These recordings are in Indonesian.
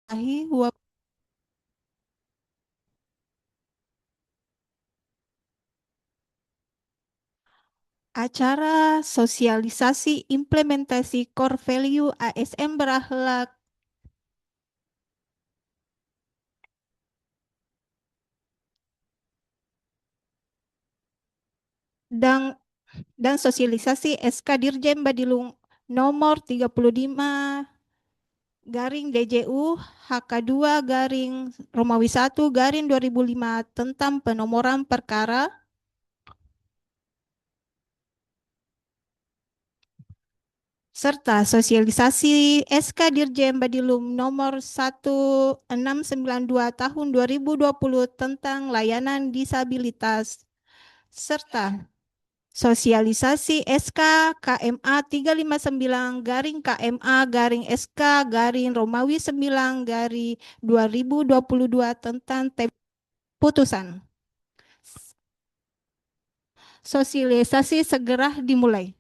Ahi wa- Acara sosialisasi implementasi core value ASN berakhlak dan sosialisasi SK Dirjen Badilung nomor 35 garing DJU HK2 garing Romawi 1 garing 2005 tentang penomoran perkara serta sosialisasi SK Dirjen Badilum nomor 1692 tahun 2020 tentang layanan disabilitas serta sosialisasi SK KMA 359 garing KMA garing SK garing Romawi 9 garing 2022 tentang putusan. Sosialisasi segera dimulai.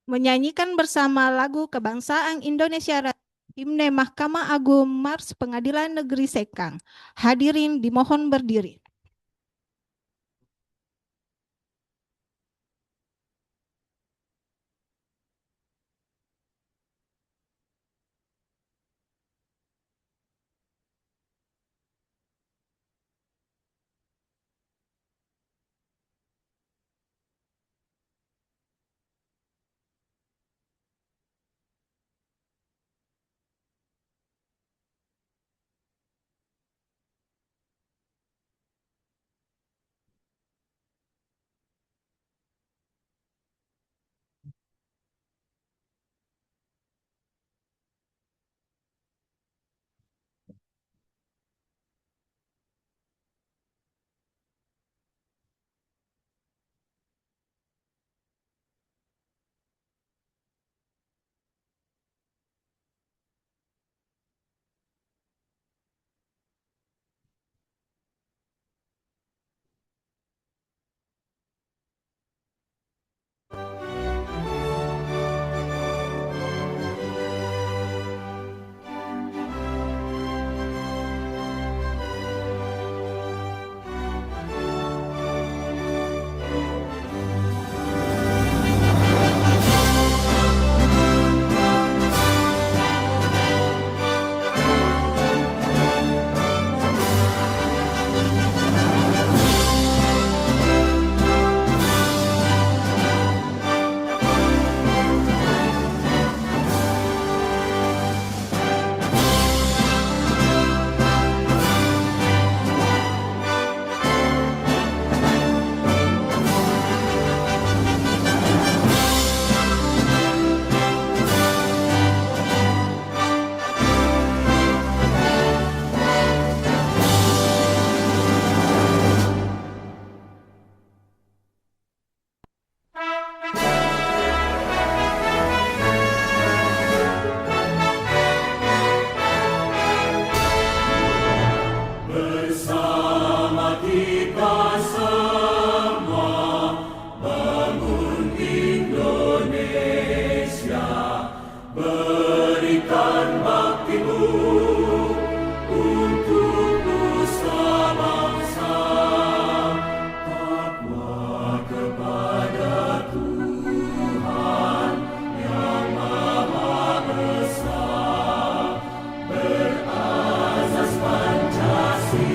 Menyanyikan bersama lagu kebangsaan Indonesia Raya, Himne Mahkamah Agung Mars Pengadilan Negeri Sekang. Hadirin dimohon berdiri. Bersama kita semua bangun Indonesia, berikan baktimu untuk nusa bangsa, takwa kepada Tuhan yang Maha Esa, berazas Pancasila,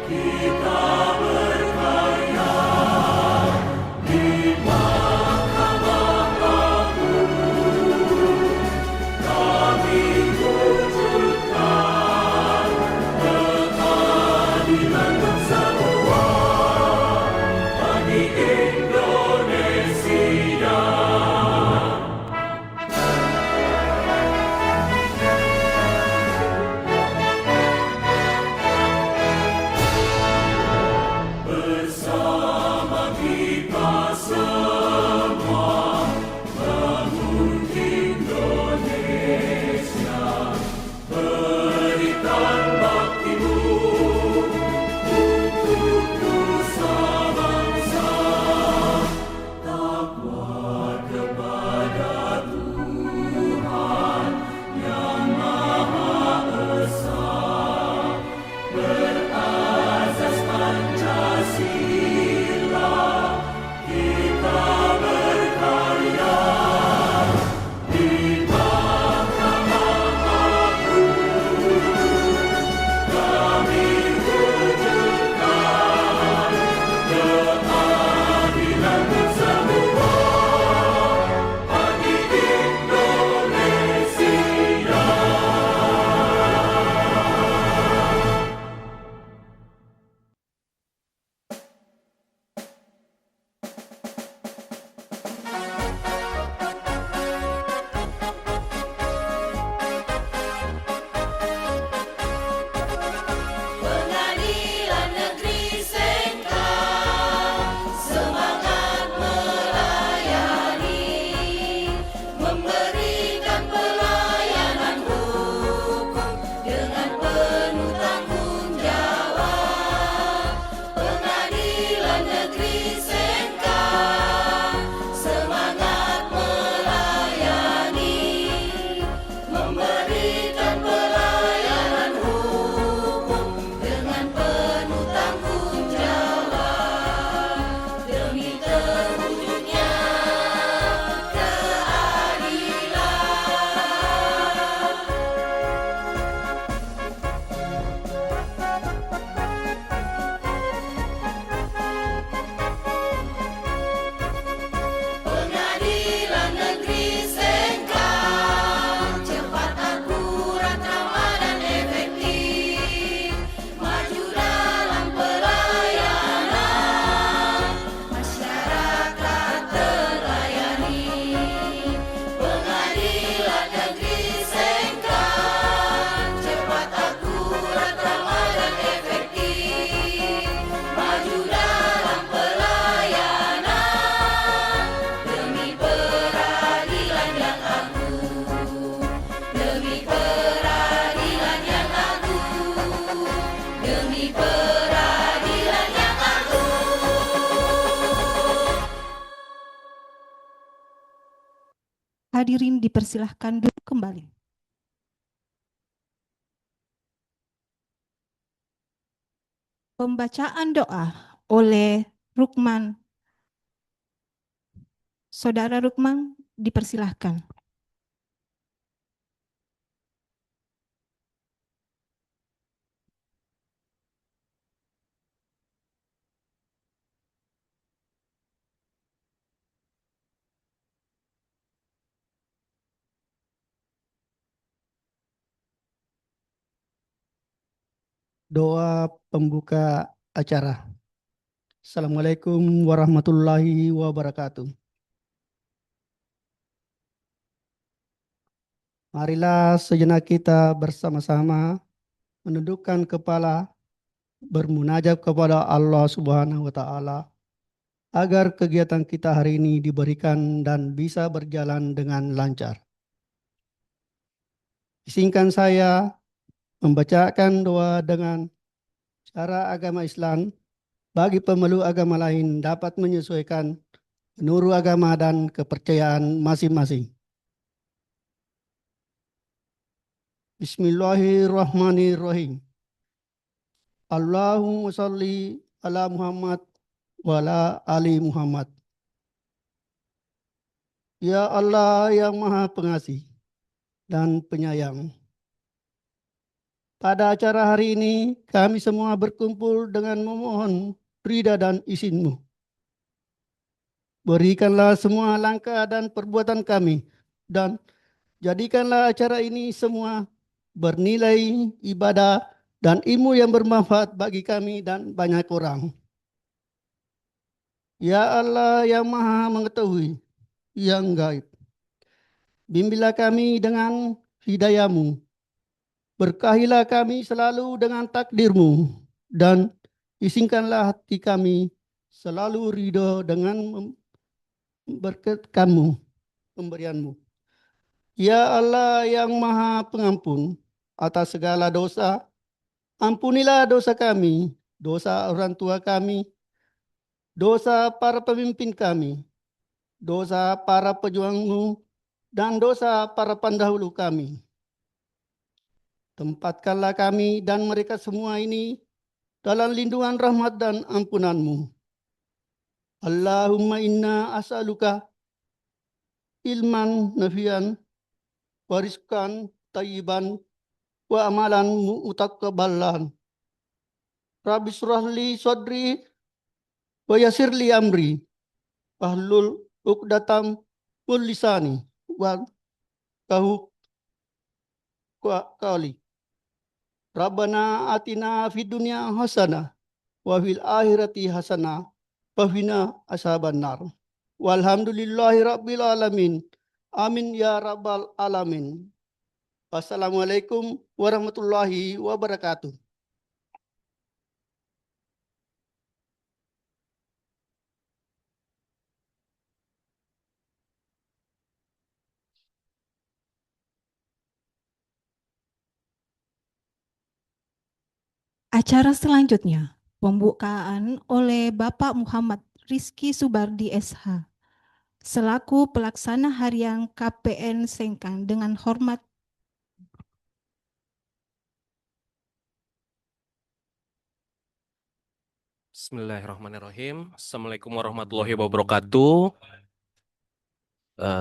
kita berkarya di Mahkamah Agung. Hadirin dipersilahkan duduk kembali. Pembacaan doa oleh Rukman. Saudara Rukman, dipersilahkan. Doa pembuka acara. Assalamualaikum warahmatullahi wabarakatuh. Marilah sejenak kita bersama-sama menundukkan kepala, bermunajat kepada Allah Subhanahu wa Ta'ala agar kegiatan kita hari ini diberikan dan bisa berjalan dengan lancar. Izinkan saya membacakan doa dengan cara agama Islam bagi pemeluk agama lain dapat menyesuaikan menurut agama dan kepercayaan masing-masing. Bismillahirrahmanirrahim. Allahumma salli ala Muhammad wa ala ali Muhammad. Ya Allah yang Maha Pengasih dan Penyayang. Pada acara hari ini kami semua berkumpul dengan memohon ridha dan izin-Mu. Berikanlah semua langkah dan perbuatan kami dan jadikanlah acara ini semua bernilai ibadah dan ilmu yang bermanfaat bagi kami dan banyak orang. Ya Allah yang Maha Mengetahui, yang gaib, bimbinglah kami dengan hidayah-Mu. Berkahilah kami selalu dengan takdir-Mu dan izinkanlah hati kami selalu ridho dengan berkat-Mu, pemberian-Mu. Ya Allah yang Maha Pengampun atas segala dosa, ampunilah dosa kami, dosa orang tua kami, dosa para pemimpin kami, dosa para pejuang-Mu, dan dosa para pendahulu kami. Tempatkanlah kami dan mereka semua ini dalam lindungan rahmat dan ampunan-Mu. Allahumma inna as'aluka ilman nafian, wariskan tayyiban, wa amalan mutakabbalan. Rabbi syrah li sadri wa yassir li amri wahlul 'uqdatam min lisani wa qahu qali. Rabbana atina fid dunya hasanah wa fil akhirati hasanah wa qina azabannar. Walhamdulillahi rabbil alamin. Amin ya rabbal alamin. Wassalamualaikum warahmatullahi wabarakatuh. Acara selanjutnya, pembukaan oleh Bapak Muhammad Rizky Subardi SH, selaku pelaksana harian KPN Sengkang dengan hormat. Bismillahirrahmanirrahim. Assalamualaikum warahmatullahi wabarakatuh.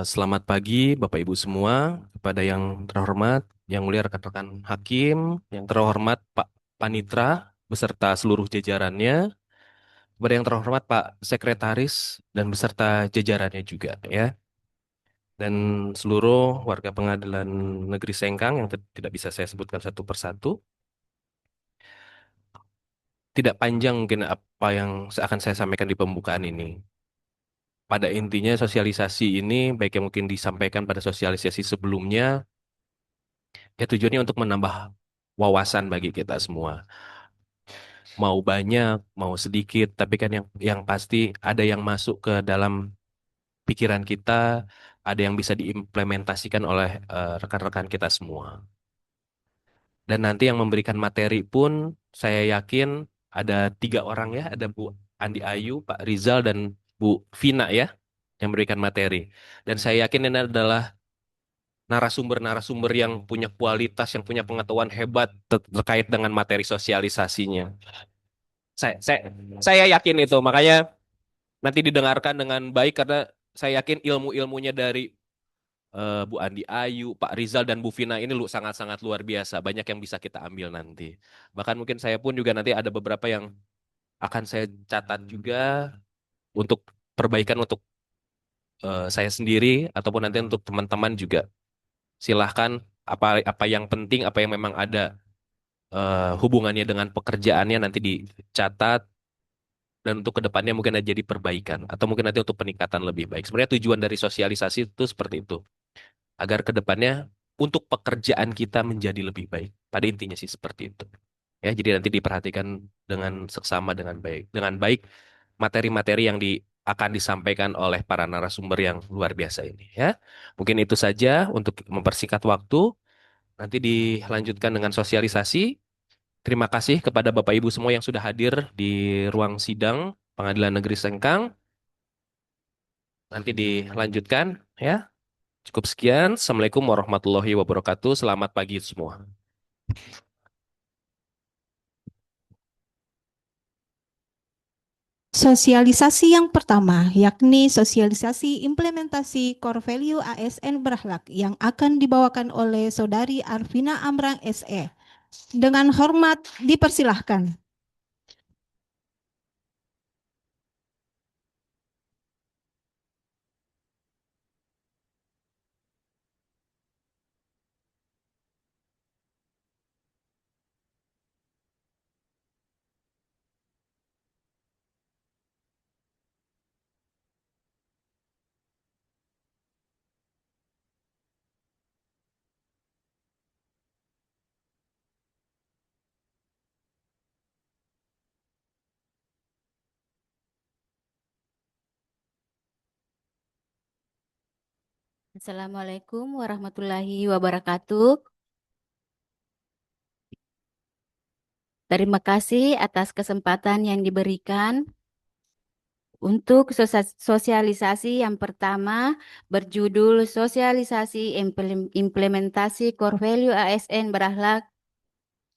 Selamat pagi Bapak Ibu semua. Kepada yang terhormat, yang mulia rekan-rekan hakim, yang terhormat Pak Panitra beserta seluruh jajarannya. Kepada yang terhormat Pak Sekretaris dan beserta jajarannya juga ya. Dan seluruh warga Pengadilan Negeri Sengkang yang tidak bisa saya sebutkan satu persatu. Tidak panjang mungkin apa yang akan saya sampaikan di pembukaan ini. Pada intinya sosialisasi ini baik yang mungkin disampaikan pada sosialisasi sebelumnya, ya tujuannya untuk menambah wawasan bagi kita semua. Mau banyak, mau sedikit, tapi kan yang pasti ada yang masuk ke dalam pikiran kita, ada yang bisa diimplementasikan oleh rekan-rekan kita semua. Dan nanti yang memberikan materi pun saya yakin ada 3 orang ya, ada Bu Andi Ayu, Pak Rizal, dan Bu Vina ya, yang memberikan materi. Dan saya yakin ini adalah narasumber-narasumber yang punya kualitas, yang punya pengetahuan hebat terkait dengan materi sosialisasinya. Saya, saya, saya yakin itu, makanya nanti didengarkan dengan baik karena saya yakin ilmu-ilmunya dari Bu Andi Ayu, Pak Rizal dan Bu Vina ini sangat-sangat luar biasa. Banyak yang bisa kita ambil nanti. Bahkan mungkin saya pun juga nanti ada beberapa yang akan saya catat juga untuk perbaikan untuk saya sendiri ataupun nanti untuk teman-teman juga. Silahkan apa apa yang penting, apa yang memang ada hubungannya dengan pekerjaannya nanti dicatat dan untuk kedepannya mungkin ada jadi perbaikan atau mungkin nanti untuk peningkatan lebih baik. Sebenarnya tujuan dari sosialisasi itu seperti itu agar kedepannya untuk pekerjaan kita menjadi lebih baik. Pada intinya sih seperti itu. Ya, jadi nanti diperhatikan dengan seksama dengan baik materi-materi yang akan disampaikan oleh para narasumber yang luar biasa ini ya. Mungkin itu saja untuk mempersingkat waktu. Nanti dilanjutkan dengan sosialisasi. Terima kasih kepada Bapak Ibu semua yang sudah hadir di ruang sidang Pengadilan Negeri Sengkang. Nanti dilanjutkan ya. Cukup sekian. Assalamualaikum warahmatullahi wabarakatuh. Selamat pagi semua. Sosialisasi yang pertama, yakni sosialisasi implementasi core value ASN berakhlak yang akan dibawakan oleh Saudari Arvina Amrang SE. Dengan hormat dipersilahkan. Assalamualaikum warahmatullahi wabarakatuh. Terima kasih atas kesempatan yang diberikan. Untuk sosialisasi yang pertama berjudul Sosialisasi Implementasi Core Value ASN Berakhlak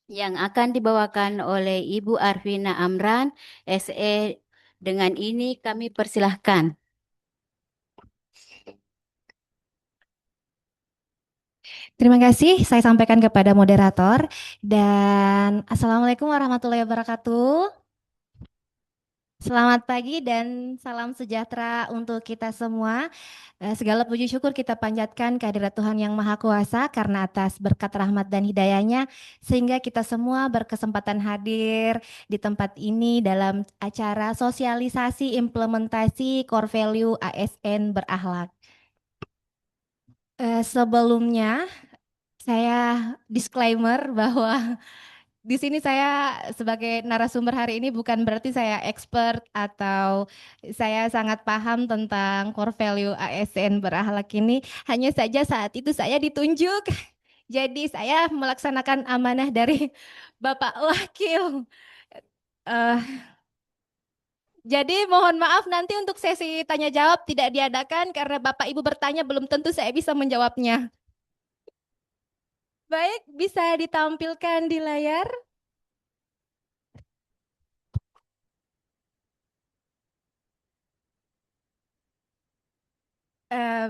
yang akan dibawakan oleh Ibu Arvina Amran, SE. Dengan ini kami persilahkan. Terima kasih saya sampaikan kepada moderator dan Assalamualaikum warahmatullahi wabarakatuh. Selamat pagi dan salam sejahtera untuk kita semua. Segala puji syukur kita panjatkan kehadirat Tuhan Yang Maha Kuasa karena atas berkat rahmat dan hidayahnya sehingga kita semua berkesempatan hadir di tempat ini dalam acara sosialisasi implementasi core value ASN berakhlak. Sebelumnya saya disclaimer bahwa di sini saya sebagai narasumber hari ini bukan berarti saya expert atau saya sangat paham tentang core value ASN berakhlak ini. Hanya saja saat itu saya ditunjuk. Jadi saya melaksanakan amanah dari Bapak Wakil. Jadi mohon maaf nanti untuk sesi tanya jawab tidak diadakan karena Bapak Ibu bertanya belum tentu saya bisa menjawabnya. Baik, bisa ditampilkan di layar.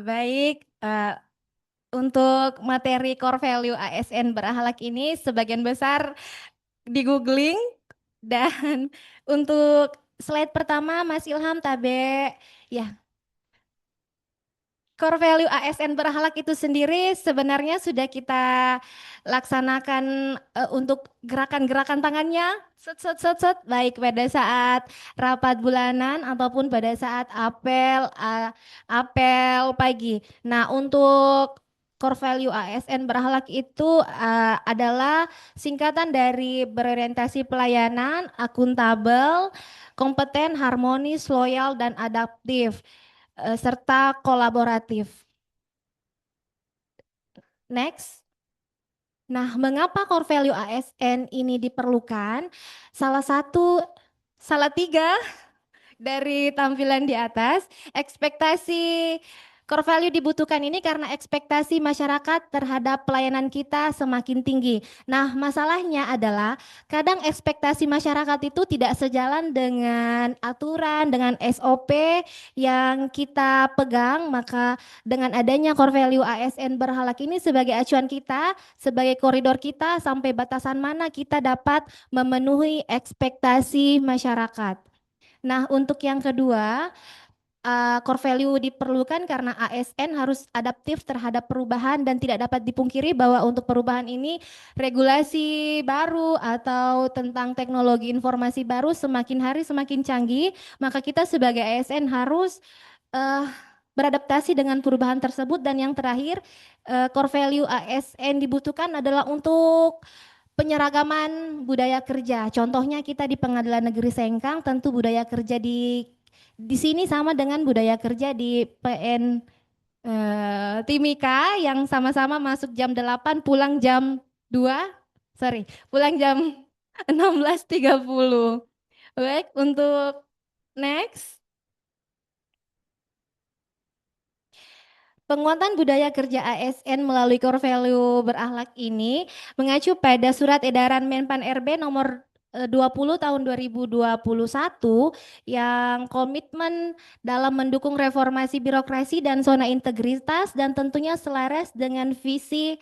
Baik, untuk materi core value ASN berakhlak ini sebagian besar di googling dan untuk slide pertama Mas Ilham Tabe, ya. Core value ASN berakhlak itu sendiri sebenarnya sudah kita laksanakan untuk gerakan-gerakan tangannya set baik pada saat rapat bulanan ataupun pada saat apel pagi. Nah, untuk core value ASN berakhlak itu adalah singkatan dari berorientasi pelayanan, akuntabel, kompeten, harmonis, loyal dan adaptif serta kolaboratif. Next. Nah, mengapa core value ASN ini diperlukan? Salah tiga dari tampilan di atas, ekspektasi Core value dibutuhkan ini karena ekspektasi masyarakat terhadap pelayanan kita semakin tinggi. Nah, masalahnya adalah kadang ekspektasi masyarakat itu tidak sejalan dengan aturan, dengan SOP yang kita pegang, maka dengan adanya core value ASN berhalak ini sebagai acuan kita, sebagai koridor kita sampai batasan mana kita dapat memenuhi ekspektasi masyarakat. Nah, untuk yang kedua, core value diperlukan karena ASN harus adaptif terhadap perubahan dan tidak dapat dipungkiri bahwa untuk perubahan ini regulasi baru atau tentang teknologi informasi baru semakin hari semakin canggih, maka kita sebagai ASN harus eh, beradaptasi dengan perubahan tersebut. Dan yang terakhir, core value ASN dibutuhkan adalah untuk penyeragaman budaya kerja. Contohnya kita di Pengadilan Negeri Sengkang, tentu budaya kerja di sini sama dengan budaya kerja di PN Timika yang sama-sama masuk jam 8, pulang jam 2, pulang jam 16.30. Baik, untuk next. Penguatan budaya kerja ASN melalui core value berakhlak ini mengacu pada surat edaran Menpan RB nomor 20 tahun 2021 yang komitmen dalam mendukung reformasi birokrasi dan zona integritas dan tentunya selaras dengan visi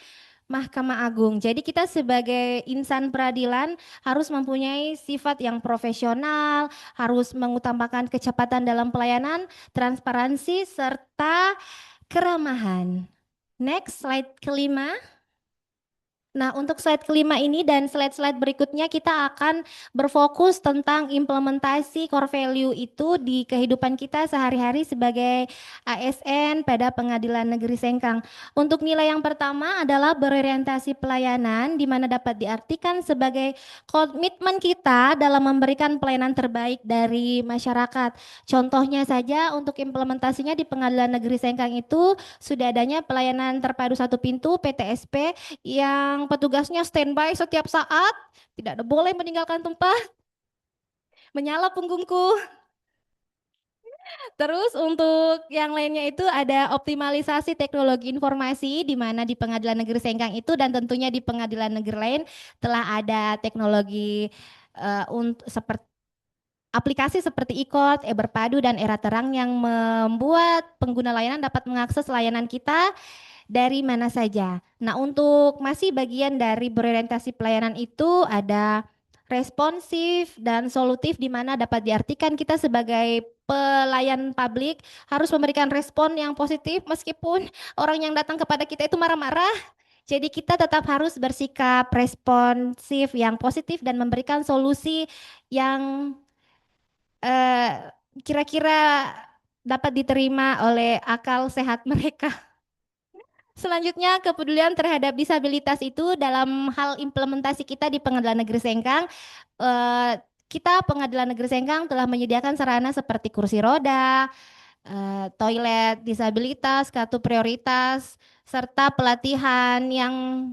Mahkamah Agung. Jadi kita sebagai insan peradilan harus mempunyai sifat yang profesional, harus mengutamakan kecepatan dalam pelayanan, transparansi, serta keramahan. Next, slide kelima. Nah, untuk slide kelima ini dan slide-slide berikutnya kita akan berfokus tentang implementasi core value itu di kehidupan kita sehari-hari sebagai ASN pada Pengadilan Negeri Sengkang. Untuk nilai yang pertama adalah berorientasi pelayanan, di mana dapat diartikan sebagai komitmen kita dalam memberikan pelayanan terbaik dari masyarakat. Contohnya saja untuk implementasinya di Pengadilan Negeri Sengkang itu sudah adanya pelayanan terpadu satu pintu PTSP yang petugasnya standby setiap saat, tidak ada boleh meninggalkan tempat. Menyala punggungku. Terus untuk yang lainnya itu ada optimalisasi teknologi informasi di mana di Pengadilan Negeri Sengkang itu dan tentunya di pengadilan negeri lain telah ada teknologi untuk seperti aplikasi seperti e-court, e-berpadu, dan era terang yang membuat pengguna layanan dapat mengakses layanan kita dari mana saja. Nah, untuk masih bagian dari berorientasi pelayanan itu ada responsif dan solutif di mana dapat diartikan kita sebagai pelayan publik harus memberikan respon yang positif meskipun orang yang datang kepada kita itu marah-marah. Jadi kita tetap harus bersikap responsif yang positif dan memberikan solusi yang kira-kira dapat diterima oleh akal sehat mereka. Selanjutnya, kepedulian terhadap disabilitas itu dalam hal implementasi kita di Pengadilan Negeri Sengkang, kita Pengadilan Negeri Sengkang telah menyediakan sarana seperti kursi roda, toilet disabilitas, kartu prioritas, serta pelatihan yang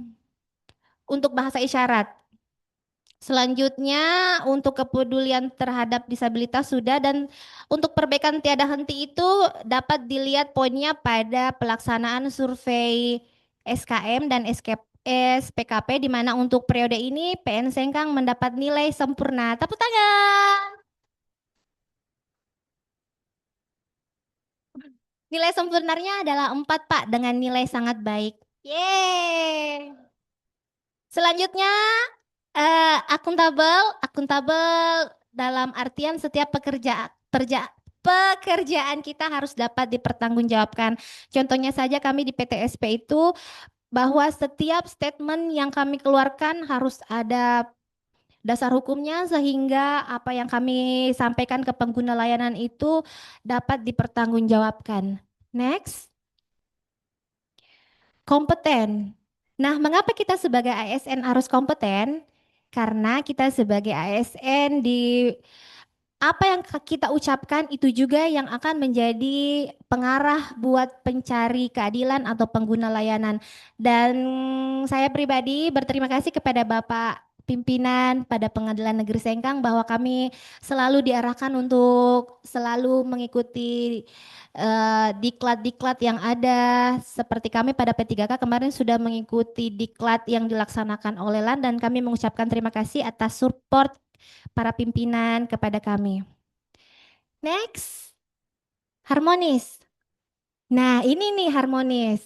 untuk bahasa isyarat. Selanjutnya untuk kepedulian terhadap disabilitas sudah, dan untuk perbaikan tiada henti itu dapat dilihat poinnya pada pelaksanaan survei SKM dan SPKP di mana untuk periode ini PN Sengkang mendapat nilai sempurna. Tepuk tangan. Nilai sempurnanya adalah 4, Pak, dengan nilai sangat baik. Yeay. Selanjutnya akuntabel dalam artian setiap pekerjaan kita harus dapat dipertanggungjawabkan. Contohnya saja kami di PTSP itu bahwa setiap statement yang kami keluarkan harus ada dasar hukumnya sehingga apa yang kami sampaikan ke pengguna layanan itu dapat dipertanggungjawabkan. Next. Kompeten. Nah, mengapa kita sebagai ASN harus kompeten? Karena kita sebagai ASN di apa yang kita ucapkan itu juga yang akan menjadi pengarah buat pencari keadilan atau pengguna layanan. Dan saya pribadi berterima kasih kepada Bapak pimpinan pada Pengadilan Negeri Sengkang bahwa kami selalu diarahkan untuk selalu mengikuti diklat-diklat yang ada. Seperti kami pada P3K kemarin sudah mengikuti diklat yang dilaksanakan oleh LAN dan kami mengucapkan terima kasih atas support para pimpinan kepada kami. Next, harmonis. Nah, ini nih harmonis.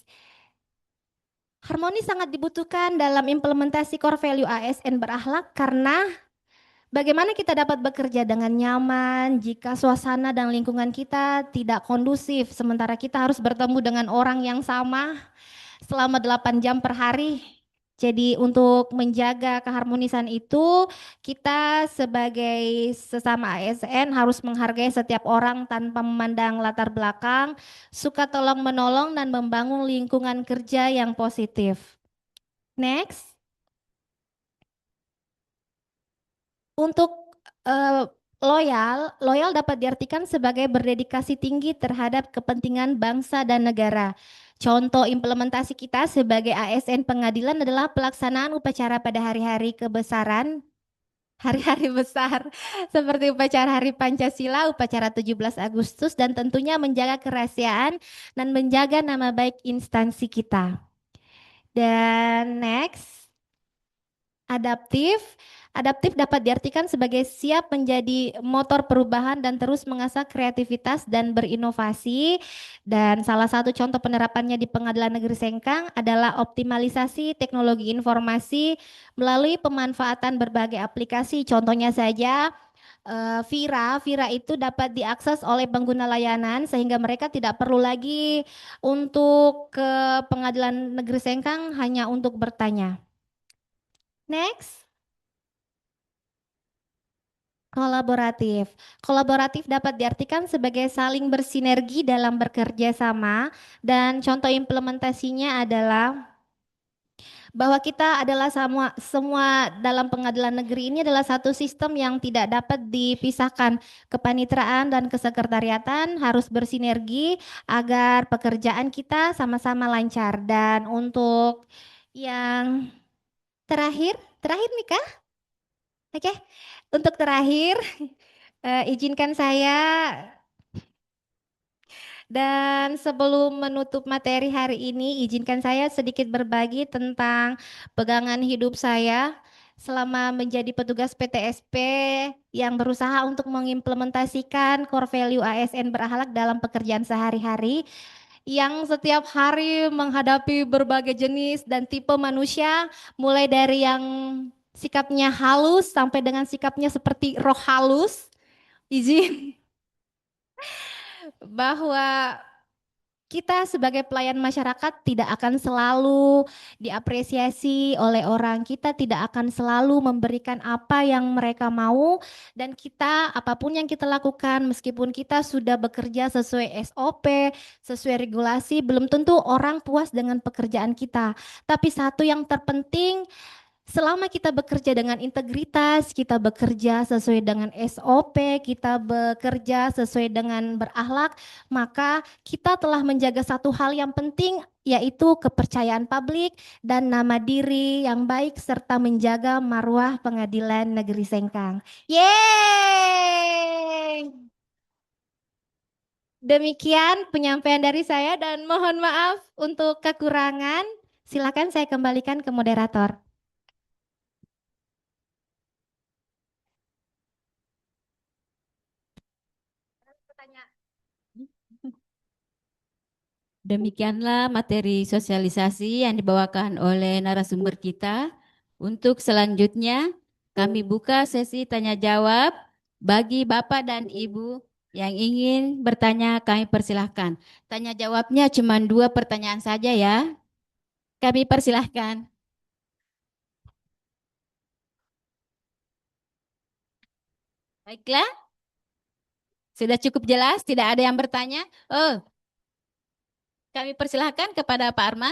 Harmonis sangat dibutuhkan dalam implementasi core value ASN berakhlak karena bagaimana kita dapat bekerja dengan nyaman jika suasana dan lingkungan kita tidak kondusif, sementara kita harus bertemu dengan orang yang sama selama 8 jam per hari. Jadi untuk menjaga keharmonisan itu, kita sebagai sesama ASN harus menghargai setiap orang tanpa memandang latar belakang, suka tolong menolong dan membangun lingkungan kerja yang positif. Next. Untuk loyal dapat diartikan sebagai berdedikasi tinggi terhadap kepentingan bangsa dan negara. Contoh implementasi kita sebagai ASN pengadilan adalah pelaksanaan upacara pada hari-hari kebesaran, hari-hari besar seperti upacara Hari Pancasila, upacara 17 Agustus, dan tentunya menjaga kerahasiaan dan menjaga nama baik instansi kita. Dan next. Adaptif dapat diartikan sebagai siap menjadi motor perubahan dan terus mengasah kreativitas dan berinovasi. Dan salah satu contoh penerapannya di Pengadilan Negeri Sengkang adalah optimalisasi teknologi informasi melalui pemanfaatan berbagai aplikasi. Contohnya saja Vira itu dapat diakses oleh pengguna layanan sehingga mereka tidak perlu lagi untuk ke Pengadilan Negeri Sengkang hanya untuk bertanya. Next. Kolaboratif. Kolaboratif dapat diartikan sebagai saling bersinergi dalam bekerja sama dan contoh implementasinya adalah bahwa kita adalah semua dalam pengadilan negeri ini adalah satu sistem yang tidak dapat dipisahkan. Kepaniteraan dan kesekretariatan harus bersinergi agar pekerjaan kita sama-sama lancar. Dan untuk yang terakhir Mika? Oke. Untuk terakhir, izinkan saya dan sebelum menutup materi hari ini, izinkan saya sedikit berbagi tentang pegangan hidup saya selama menjadi petugas PTSP yang berusaha untuk mengimplementasikan core value ASN berakhlak dalam pekerjaan sehari-hari yang setiap hari menghadapi berbagai jenis dan tipe manusia, mulai dari yang sikapnya halus sampai dengan sikapnya seperti roh halus. Izin bahwa kita sebagai pelayan masyarakat tidak akan selalu diapresiasi oleh orang. Kita tidak akan selalu memberikan apa yang mereka mau, dan kita apapun yang kita lakukan meskipun kita sudah bekerja sesuai SOP, sesuai regulasi, belum tentu orang puas dengan pekerjaan kita. Tapi satu yang terpenting, selama kita bekerja dengan integritas, kita bekerja sesuai dengan SOP, kita bekerja sesuai dengan berakhlak, maka kita telah menjaga satu hal yang penting, yaitu kepercayaan publik dan nama diri yang baik serta menjaga marwah Pengadilan Negeri Sengkang. Yeay! Demikian penyampaian dari saya dan mohon maaf untuk kekurangan. Silakan saya kembalikan ke moderator. Demikianlah materi sosialisasi yang dibawakan oleh narasumber kita. Untuk selanjutnya, kami buka sesi tanya jawab bagi Bapak dan Ibu yang ingin bertanya, kami persilahkan. Tanya jawabnya cuma 2 pertanyaan saja ya. Kami persilahkan. Baiklah. Sudah cukup jelas, tidak ada yang bertanya? Oh, kami persilahkan kepada Pak Arman.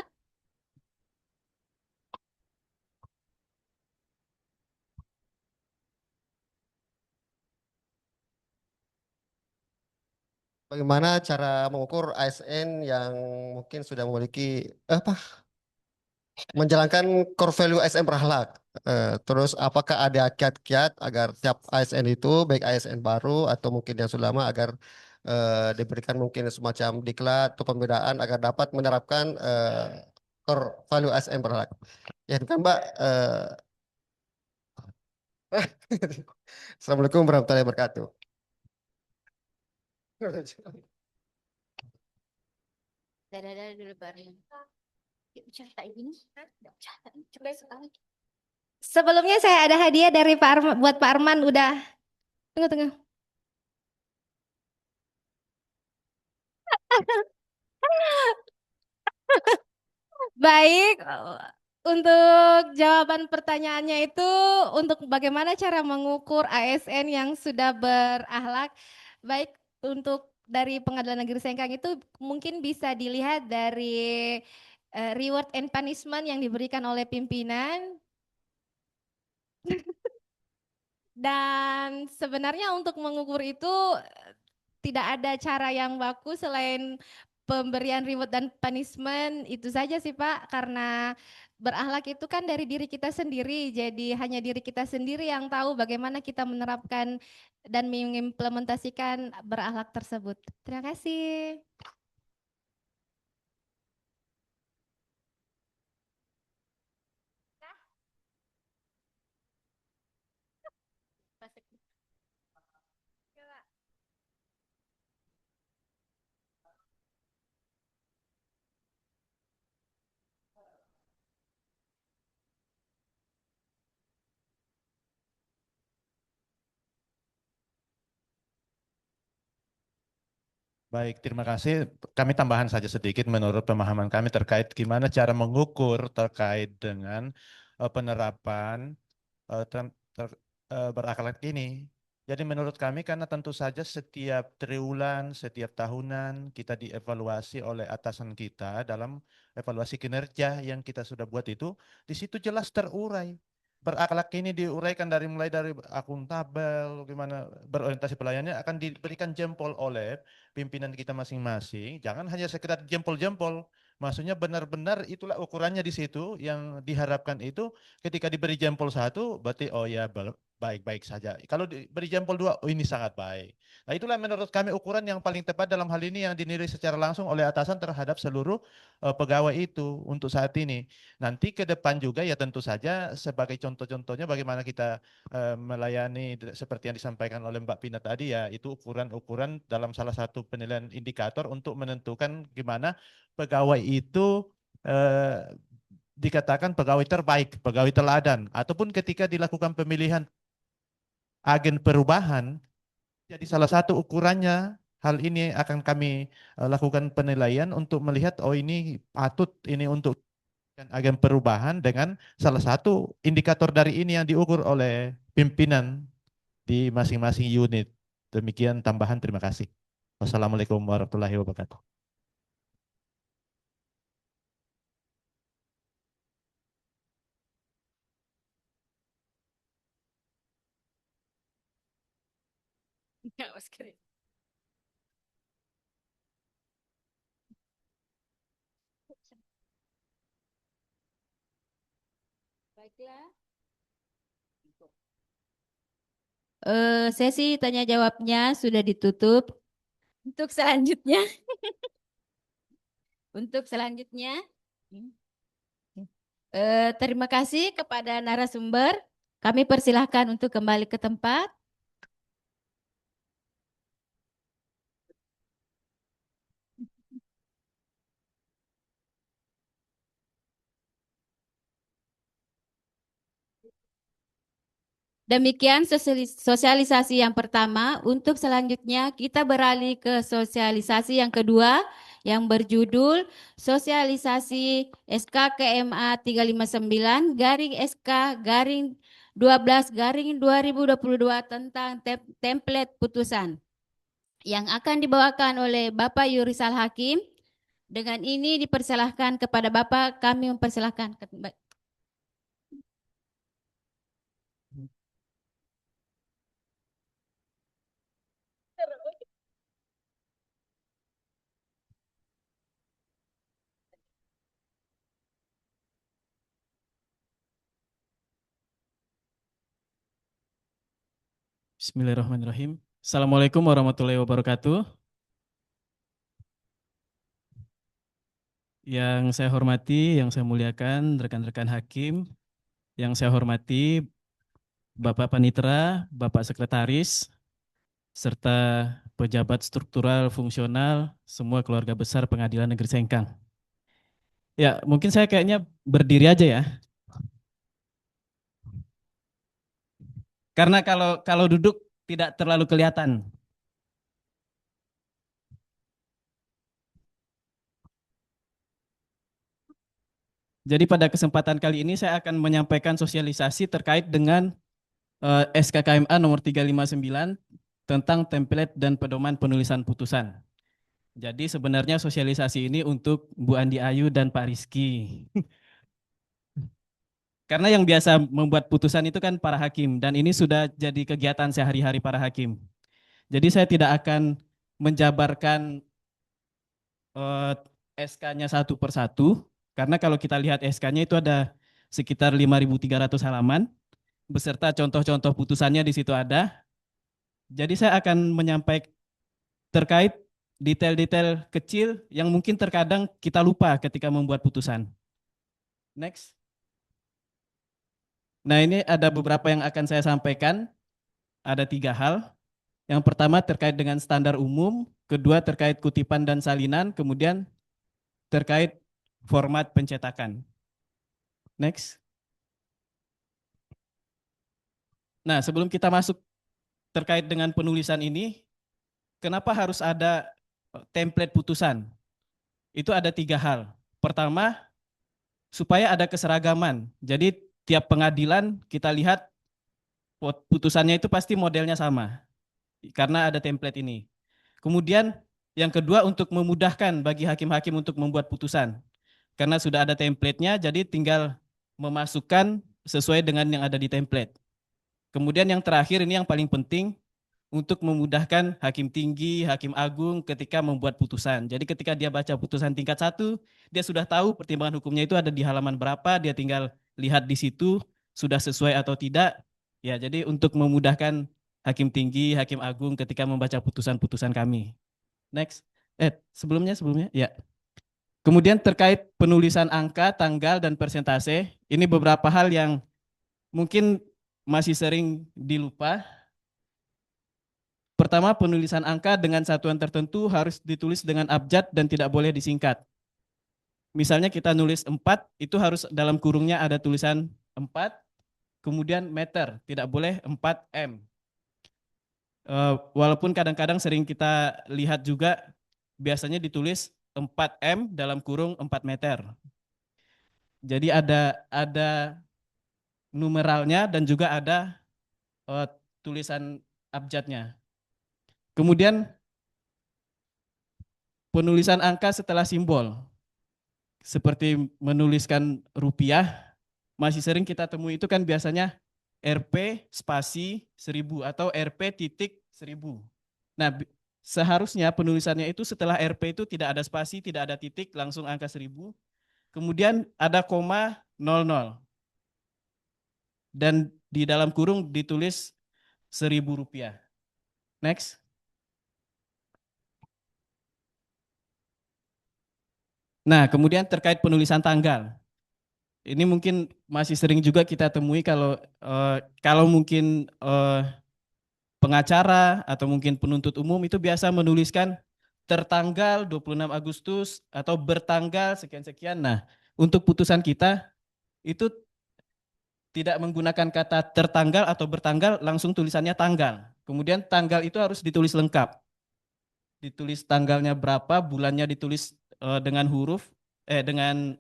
Bagaimana cara mengukur ASN yang mungkin sudah memiliki menjalankan core value ASN Berahlak. Terus apakah ada kiat-kiat agar tiap ASN itu, baik ASN baru atau mungkin yang sudah lama, agar diberikan mungkin semacam diklat atau pembedaan agar dapat menerapkan core value ASN Berahlak. Ya kan Mbak. Assalamualaikum warahmatullahi wabarakatuh. Dadah dulu baru. Cerita ini. Coba sekali. Sebelumnya saya ada hadiah dari Pak Arman, buat Pak Arman udah. Tunggu. Baik, untuk jawaban pertanyaannya itu untuk bagaimana cara mengukur ASN yang sudah berakhlak. Baik, untuk dari Pengadilan Negeri Sengkang itu mungkin bisa dilihat dari reward and punishment yang diberikan oleh pimpinan. Dan sebenarnya untuk mengukur itu tidak ada cara yang baku selain pemberian reward dan punishment, itu saja sih Pak, karena berakhlak itu kan dari diri kita sendiri, jadi hanya diri kita sendiri yang tahu bagaimana kita menerapkan dan mengimplementasikan berakhlak tersebut. Terima kasih. Baik, terima kasih. Kami tambahan saja sedikit menurut pemahaman kami terkait gimana cara mengukur terkait dengan penerapan berakhlak ini. Jadi menurut kami karena tentu saja setiap triwulan, setiap tahunan kita dievaluasi oleh atasan kita dalam evaluasi kinerja yang kita sudah buat itu, di situ jelas terurai. Berakhlak ini diuraikan dari mulai dari akuntabel, gimana berorientasi pelayannya akan diberikan jempol oleh pimpinan kita masing-masing. Jangan hanya sekedar jempol-jempol. Maksudnya benar-benar itulah ukurannya di situ yang diharapkan itu ketika diberi jempol satu berarti oh ya baik-baik saja. Kalau diberi jempol dua, oh ini sangat baik. Nah itulah menurut kami ukuran yang paling tepat dalam hal ini yang dinilai secara langsung oleh atasan terhadap seluruh pegawai itu untuk saat ini. Nanti ke depan juga ya tentu saja sebagai contoh-contohnya bagaimana kita melayani seperti yang disampaikan oleh Mbak Pina tadi ya itu ukuran-ukuran dalam salah satu penilaian indikator untuk menentukan gimana pegawai itu dikatakan pegawai terbaik, pegawai teladan ataupun ketika dilakukan pemilihan agen perubahan jadi salah satu ukurannya hal ini akan kami lakukan penilaian untuk melihat oh ini patut ini untuk agen perubahan dengan salah satu indikator dari ini yang diukur oleh pimpinan di masing-masing unit. Demikian tambahan, terima kasih. Wassalamualaikum warahmatullahi wabarakatuh. Baiklah. Sesi tanya jawabnya sudah ditutup. Untuk selanjutnya, terima kasih kepada narasumber. Kami persilahkan untuk kembali ke tempat. Demikian sosialisasi yang pertama. Untuk selanjutnya kita beralih ke sosialisasi yang kedua yang berjudul Sosialisasi SK KMA 359 garing SK garing 12 garing 2022 tentang template putusan yang akan dibawakan oleh Bapak Yurisal Hakim. Dengan ini dipersilahkan kepada Bapak, kami mempersilahkan. Bismillahirrahmanirrahim. Assalamualaikum warahmatullahi wabarakatuh. Yang saya hormati, yang saya muliakan, rekan-rekan hakim, yang saya hormati Bapak Panitera, Bapak Sekretaris, serta pejabat struktural fungsional, semua keluarga besar Pengadilan Negeri Sengkang. Ya, mungkin saya kayaknya berdiri aja ya. Karena kalau duduk tidak terlalu kelihatan. Jadi pada kesempatan kali ini saya akan menyampaikan sosialisasi terkait dengan SKKMA nomor 359 tentang template dan pedoman penulisan putusan. Jadi sebenarnya sosialisasi ini untuk Bu Andi Ayu dan Pak Rizky. Karena yang biasa membuat putusan itu kan para hakim dan ini sudah jadi kegiatan sehari-hari para hakim. Jadi saya tidak akan menjabarkan SK-nya satu persatu karena kalau kita lihat SK-nya itu ada sekitar 5.300 halaman beserta contoh-contoh putusannya di situ ada. Jadi saya akan menyampaikan terkait detail-detail kecil yang mungkin terkadang kita lupa ketika membuat putusan. Next. Nah, ini ada beberapa yang akan saya sampaikan. Ada 3 hal. Yang pertama terkait dengan standar umum, kedua terkait kutipan dan salinan, kemudian terkait format pencetakan. Next. Nah, sebelum kita masuk terkait dengan penulisan ini, kenapa harus ada template putusan? Itu ada 3 hal. Pertama, supaya ada keseragaman. Jadi tiap pengadilan kita lihat putusannya itu pasti modelnya sama. Karena ada template ini. Kemudian yang kedua untuk memudahkan bagi hakim-hakim untuk membuat putusan. Karena sudah ada template-nya, jadi tinggal memasukkan sesuai dengan yang ada di template. Kemudian yang terakhir ini yang paling penting, untuk memudahkan hakim tinggi, hakim agung ketika membuat putusan. Jadi ketika dia baca putusan tingkat 1, dia sudah tahu pertimbangan hukumnya itu ada di halaman berapa, dia tinggal lihat di situ sudah sesuai atau tidak. Ya, jadi untuk memudahkan hakim tinggi, hakim agung ketika membaca putusan-putusan kami. Next. Sebelumnya ya. Kemudian terkait penulisan angka, tanggal, dan persentase, ini beberapa hal yang mungkin masih sering dilupa. Pertama, penulisan angka dengan satuan tertentu harus ditulis dengan abjad dan tidak boleh disingkat. Misalnya kita nulis 4, itu harus dalam kurungnya ada tulisan 4, kemudian meter, tidak boleh 4M. Walaupun kadang-kadang sering kita lihat juga, biasanya ditulis 4M dalam kurung 4 meter. Jadi ada numeralnya dan juga ada tulisan abjadnya. Kemudian penulisan angka setelah simbol, seperti menuliskan rupiah, masih sering kita temui itu kan biasanya Rp spasi 1000 atau Rp titik 1000. Nah, seharusnya penulisannya itu setelah Rp itu tidak ada spasi, tidak ada titik, langsung angka 1000. Kemudian ada koma 00. Dan di dalam kurung ditulis Rp1000. Next. Nah, kemudian terkait penulisan tanggal. Ini mungkin masih sering juga kita temui kalau mungkin pengacara atau mungkin penuntut umum itu biasa menuliskan tertanggal 26 Agustus atau bertanggal sekian-sekian. Nah, untuk putusan kita itu tidak menggunakan kata tertanggal atau bertanggal, langsung tulisannya tanggal. Kemudian tanggal itu harus ditulis lengkap. Ditulis tanggalnya berapa, bulannya ditulis dengan huruf, dengan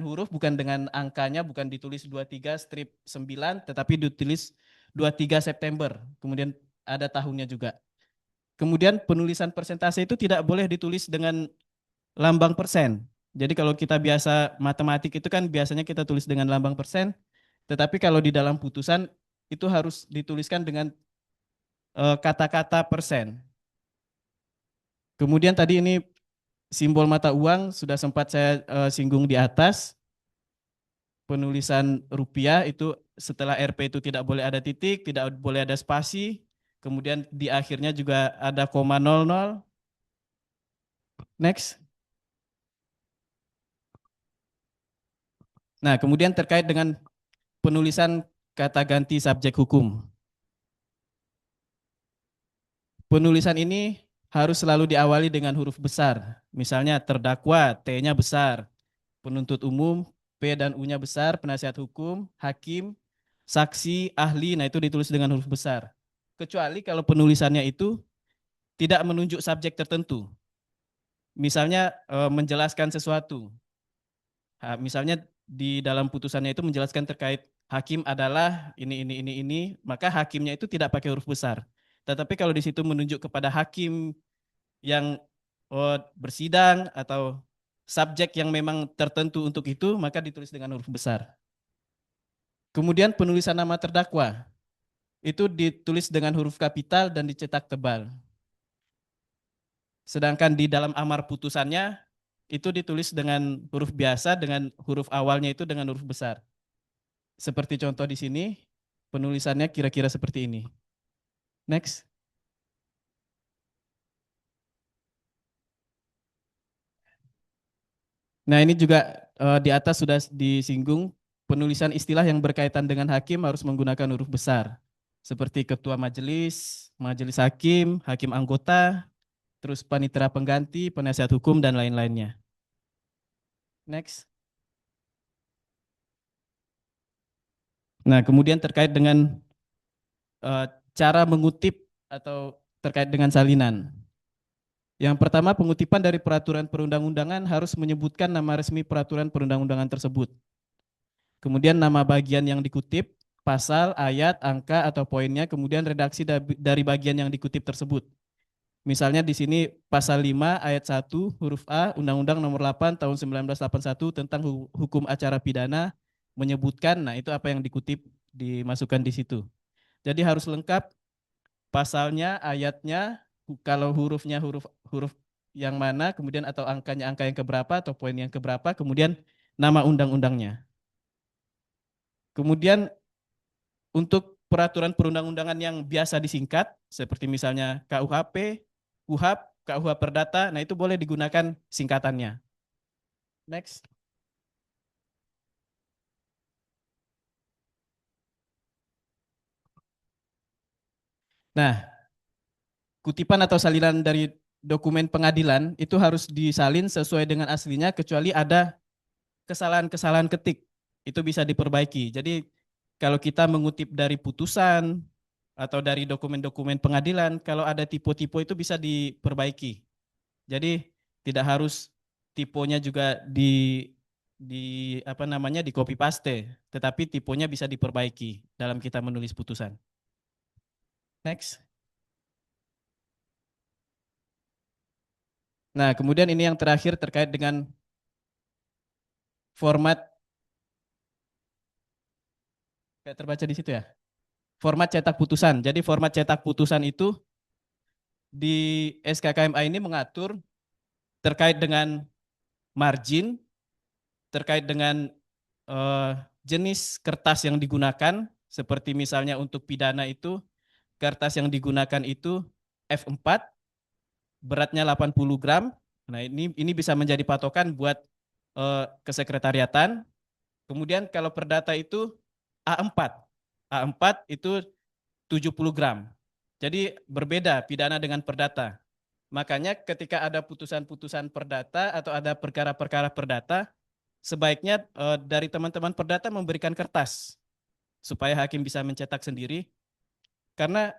huruf bukan dengan angkanya, bukan ditulis 23/9, tetapi ditulis 23 September. Kemudian ada tahunnya juga. Kemudian penulisan persentase itu tidak boleh ditulis dengan lambang persen. Jadi kalau kita biasa matematik itu kan biasanya kita tulis dengan lambang persen, tetapi kalau di dalam putusan itu harus dituliskan dengan kata-kata persen. Kemudian tadi ini simbol mata uang sudah sempat saya singgung di atas. Penulisan rupiah itu setelah Rp itu tidak boleh ada titik, tidak boleh ada spasi. Kemudian di akhirnya juga ada koma 00. Next. Nah, kemudian terkait dengan penulisan kata ganti subjek hukum. Penulisan ini harus selalu diawali dengan huruf besar. Misalnya terdakwa, T-nya besar. Penuntut umum, P dan U-nya besar. Penasihat hukum, hakim, saksi, ahli, nah itu ditulis dengan huruf besar. Kecuali kalau penulisannya itu tidak menunjuk subjek tertentu. Misalnya menjelaskan sesuatu. Misalnya di dalam putusannya itu menjelaskan terkait hakim adalah ini, maka hakimnya itu tidak pakai huruf besar. Tetapi kalau di situ menunjuk kepada hakim yang bersidang atau subjek yang memang tertentu untuk itu, maka ditulis dengan huruf besar. Kemudian penulisan nama terdakwa itu ditulis dengan huruf kapital dan dicetak tebal. Sedangkan di dalam amar putusannya itu ditulis dengan huruf biasa, dengan huruf awalnya itu dengan huruf besar. Seperti contoh di sini, penulisannya kira-kira seperti ini. Next. Nah, ini juga di atas sudah disinggung, penulisan istilah yang berkaitan dengan hakim harus menggunakan huruf besar. Seperti ketua majelis, majelis hakim, hakim anggota, terus panitera pengganti, penasihat hukum, dan lain-lainnya. Next. Nah, kemudian terkait dengan cara mengutip atau terkait dengan salinan. Yang pertama, pengutipan dari peraturan perundang-undangan harus menyebutkan nama resmi peraturan perundang-undangan tersebut. Kemudian nama bagian yang dikutip, pasal, ayat, angka, atau poinnya, kemudian redaksi dari bagian yang dikutip tersebut. Misalnya di sini pasal 5 ayat 1 huruf A Undang-Undang Nomor 8 Tahun 1981 tentang hukum acara pidana menyebutkan, nah itu apa yang dikutip dimasukkan di situ. Jadi harus lengkap pasalnya, ayatnya, kalau hurufnya huruf yang mana, kemudian atau angkanya angka yang keberapa atau poin yang keberapa, kemudian nama undang-undangnya. Kemudian untuk peraturan perundang-undangan yang biasa disingkat, seperti misalnya KUHP, KUHAP, KUH Perdata, nah itu boleh digunakan singkatannya. Next. Nah, kutipan atau salinan dari dokumen pengadilan itu harus disalin sesuai dengan aslinya, kecuali ada kesalahan-kesalahan ketik, itu bisa diperbaiki. Jadi kalau kita mengutip dari putusan atau dari dokumen-dokumen pengadilan, kalau ada tipe-tipe itu bisa diperbaiki. Jadi tidak harus tipenya juga di copy paste, tetapi tipenya bisa diperbaiki dalam kita menulis putusan. Next. Nah, kemudian ini yang terakhir terkait dengan format, kayak terbaca di situ ya, format cetak putusan. Jadi format cetak putusan itu di SKKMA ini mengatur terkait dengan margin, terkait dengan jenis kertas yang digunakan, seperti misalnya untuk pidana itu kertas yang digunakan itu F4, beratnya 80 gram. Nah, ini bisa menjadi patokan buat kesekretariatan. Kemudian kalau perdata itu A4. A4 itu 70 gram. Jadi berbeda pidana dengan perdata. Makanya ketika ada putusan-putusan perdata atau ada perkara-perkara perdata, sebaiknya dari teman-teman perdata memberikan kertas supaya hakim bisa mencetak sendiri. Karena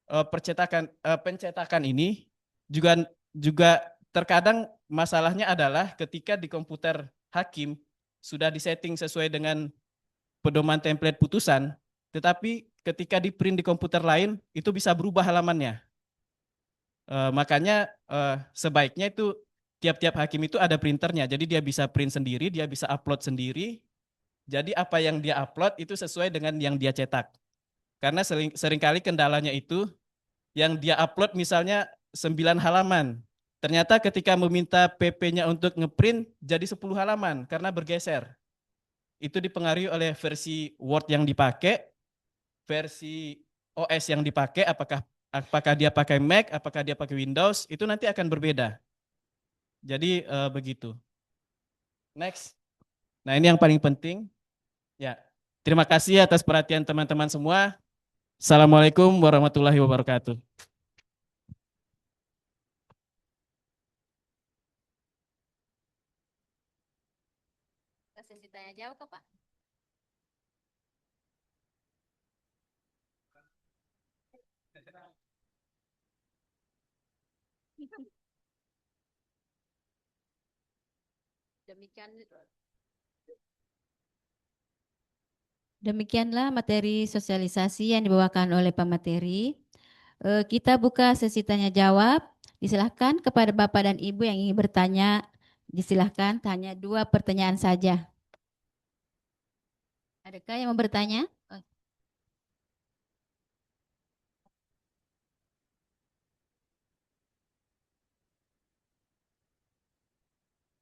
pencetakan ini juga terkadang masalahnya adalah ketika di komputer hakim sudah disetting sesuai dengan pedoman template putusan, tetapi ketika di print di komputer lain itu bisa berubah halamannya. Makanya sebaiknya itu tiap-tiap hakim itu ada printernya, jadi dia bisa print sendiri, dia bisa upload sendiri. Jadi apa yang dia upload itu sesuai dengan yang dia cetak. Karena seringkali kendalanya itu yang dia upload misalnya 9 halaman. Ternyata ketika meminta PP-nya untuk ngeprint jadi 10 halaman karena bergeser. Itu dipengaruhi oleh versi Word yang dipakai, versi OS yang dipakai, apakah apakah dia pakai Mac, apakah dia pakai Windows, itu nanti akan berbeda. Jadi begitu. Next. Nah, ini yang paling penting. Ya, terima kasih atas perhatian teman-teman semua. Assalamualaikum warahmatullahi wabarakatuh. Sesi tanya jawab ke Pak. Demikianlah materi sosialisasi yang dibawakan oleh pemateri. Kita buka sesi tanya jawab. Disilahkan kepada Bapak dan Ibu yang ingin bertanya, disilahkan tanya 2 pertanyaan saja. Adakah yang mau bertanya?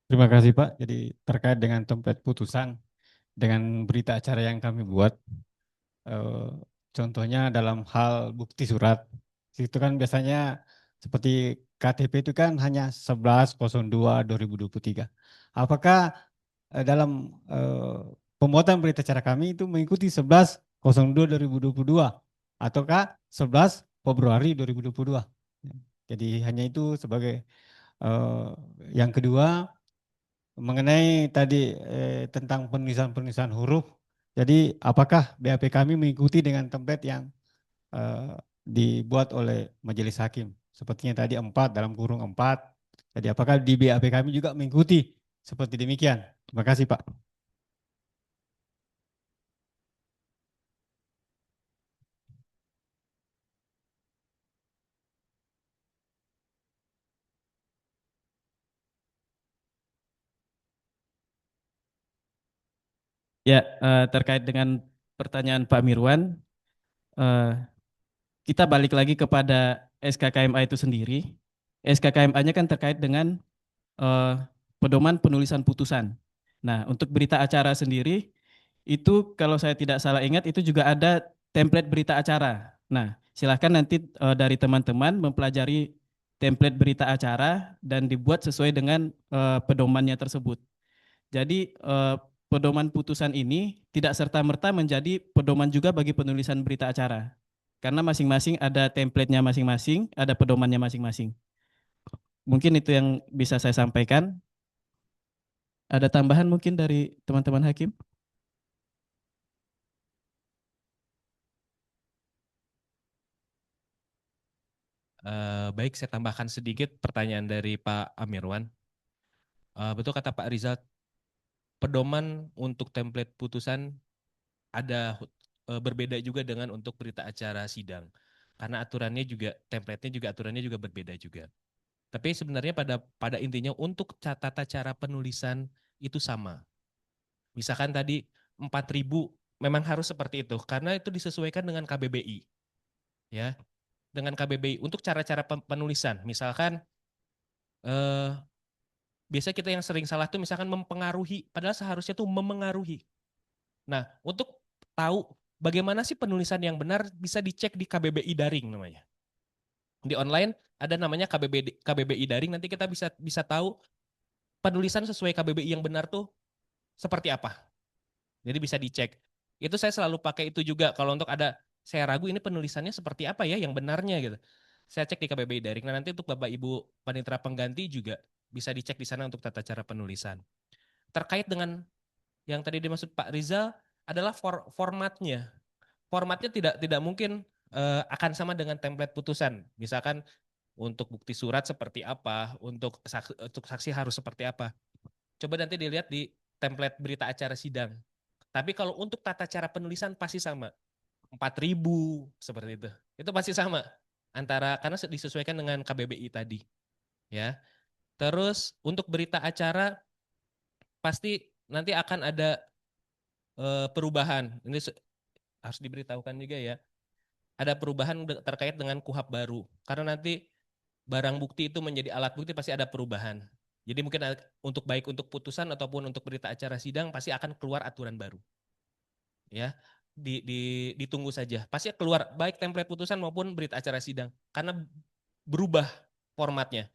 Terima kasih Pak. Jadi terkait dengan template putusan dengan berita acara yang kami buat, contohnya dalam hal bukti surat, itu kan biasanya seperti KTP itu kan hanya 11/02/2023. Apakah dalam pembuatan berita acara kami itu mengikuti 11/02/2022 ataukah 11 Februari 2022? Jadi hanya itu sebagai yang kedua. Mengenai tadi tentang penulisan huruf, jadi apakah BAP kami mengikuti dengan template yang dibuat oleh majelis hakim? Sepertinya tadi 4 Jadi apakah di BAP kami juga mengikuti seperti demikian? Terima kasih Pak. Ya, terkait dengan pertanyaan Pak Mirwan, kita balik lagi kepada SKKMA itu sendiri. SKKMA-nya kan terkait dengan pedoman penulisan putusan. Nah, untuk berita acara sendiri, itu kalau saya tidak salah ingat, itu juga ada template berita acara. Nah, silahkan nanti dari teman-teman mempelajari template berita acara dan dibuat sesuai dengan pedomannya tersebut. Jadi pedoman putusan ini tidak serta-merta menjadi pedoman juga bagi penulisan berita acara. Karena masing-masing ada template-nya masing-masing, ada pedomannya masing-masing. Mungkin itu yang bisa saya sampaikan. Ada tambahan mungkin dari teman-teman hakim? Baik, saya tambahkan sedikit pertanyaan dari Pak Amirwan. Betul kata Pak Rizal, pedoman untuk template putusan ada berbeda juga dengan untuk berita acara sidang. Karena aturannya juga, template-nya juga aturannya juga berbeda juga. Tapi sebenarnya pada intinya untuk tata cara penulisan itu sama. Misalkan tadi 4.000 memang harus seperti itu karena itu disesuaikan dengan KBBI. Ya. Dengan KBBI untuk cara-cara penulisan. Misalkan biasa kita yang sering salah tuh misalkan mempengaruhi, padahal seharusnya tuh memengaruhi. Nah, untuk tahu bagaimana sih penulisan yang benar bisa dicek di KBBI daring namanya. Di online ada namanya KBBI daring, nanti kita bisa tahu penulisan sesuai KBBI yang benar tuh seperti apa. Jadi bisa dicek. Itu saya selalu pakai itu juga kalau untuk ada saya ragu ini penulisannya seperti apa ya yang benarnya gitu. Saya cek di KBBI daring. Nah, nanti untuk Bapak Ibu panitera pengganti juga bisa dicek di sana untuk tata cara penulisan. Terkait dengan yang tadi dimaksud Pak Rizal adalah formatnya. Formatnya tidak mungkin akan sama dengan template putusan. Misalkan untuk bukti surat seperti apa, untuk saksi harus seperti apa. Coba nanti dilihat di template berita acara sidang. Tapi kalau untuk tata cara penulisan pasti sama. 4.000 seperti itu. Itu pasti sama. Karena disesuaikan dengan KBBI tadi. Ya. Terus untuk berita acara pasti nanti akan ada perubahan. Ini harus diberitahukan juga ya. Ada perubahan terkait dengan KUHP baru. Karena nanti barang bukti itu menjadi alat bukti pasti ada perubahan. Jadi mungkin baik untuk putusan ataupun untuk berita acara sidang pasti akan keluar aturan baru. Ya. ditunggu saja. Pasti keluar baik template putusan maupun berita acara sidang karena berubah formatnya.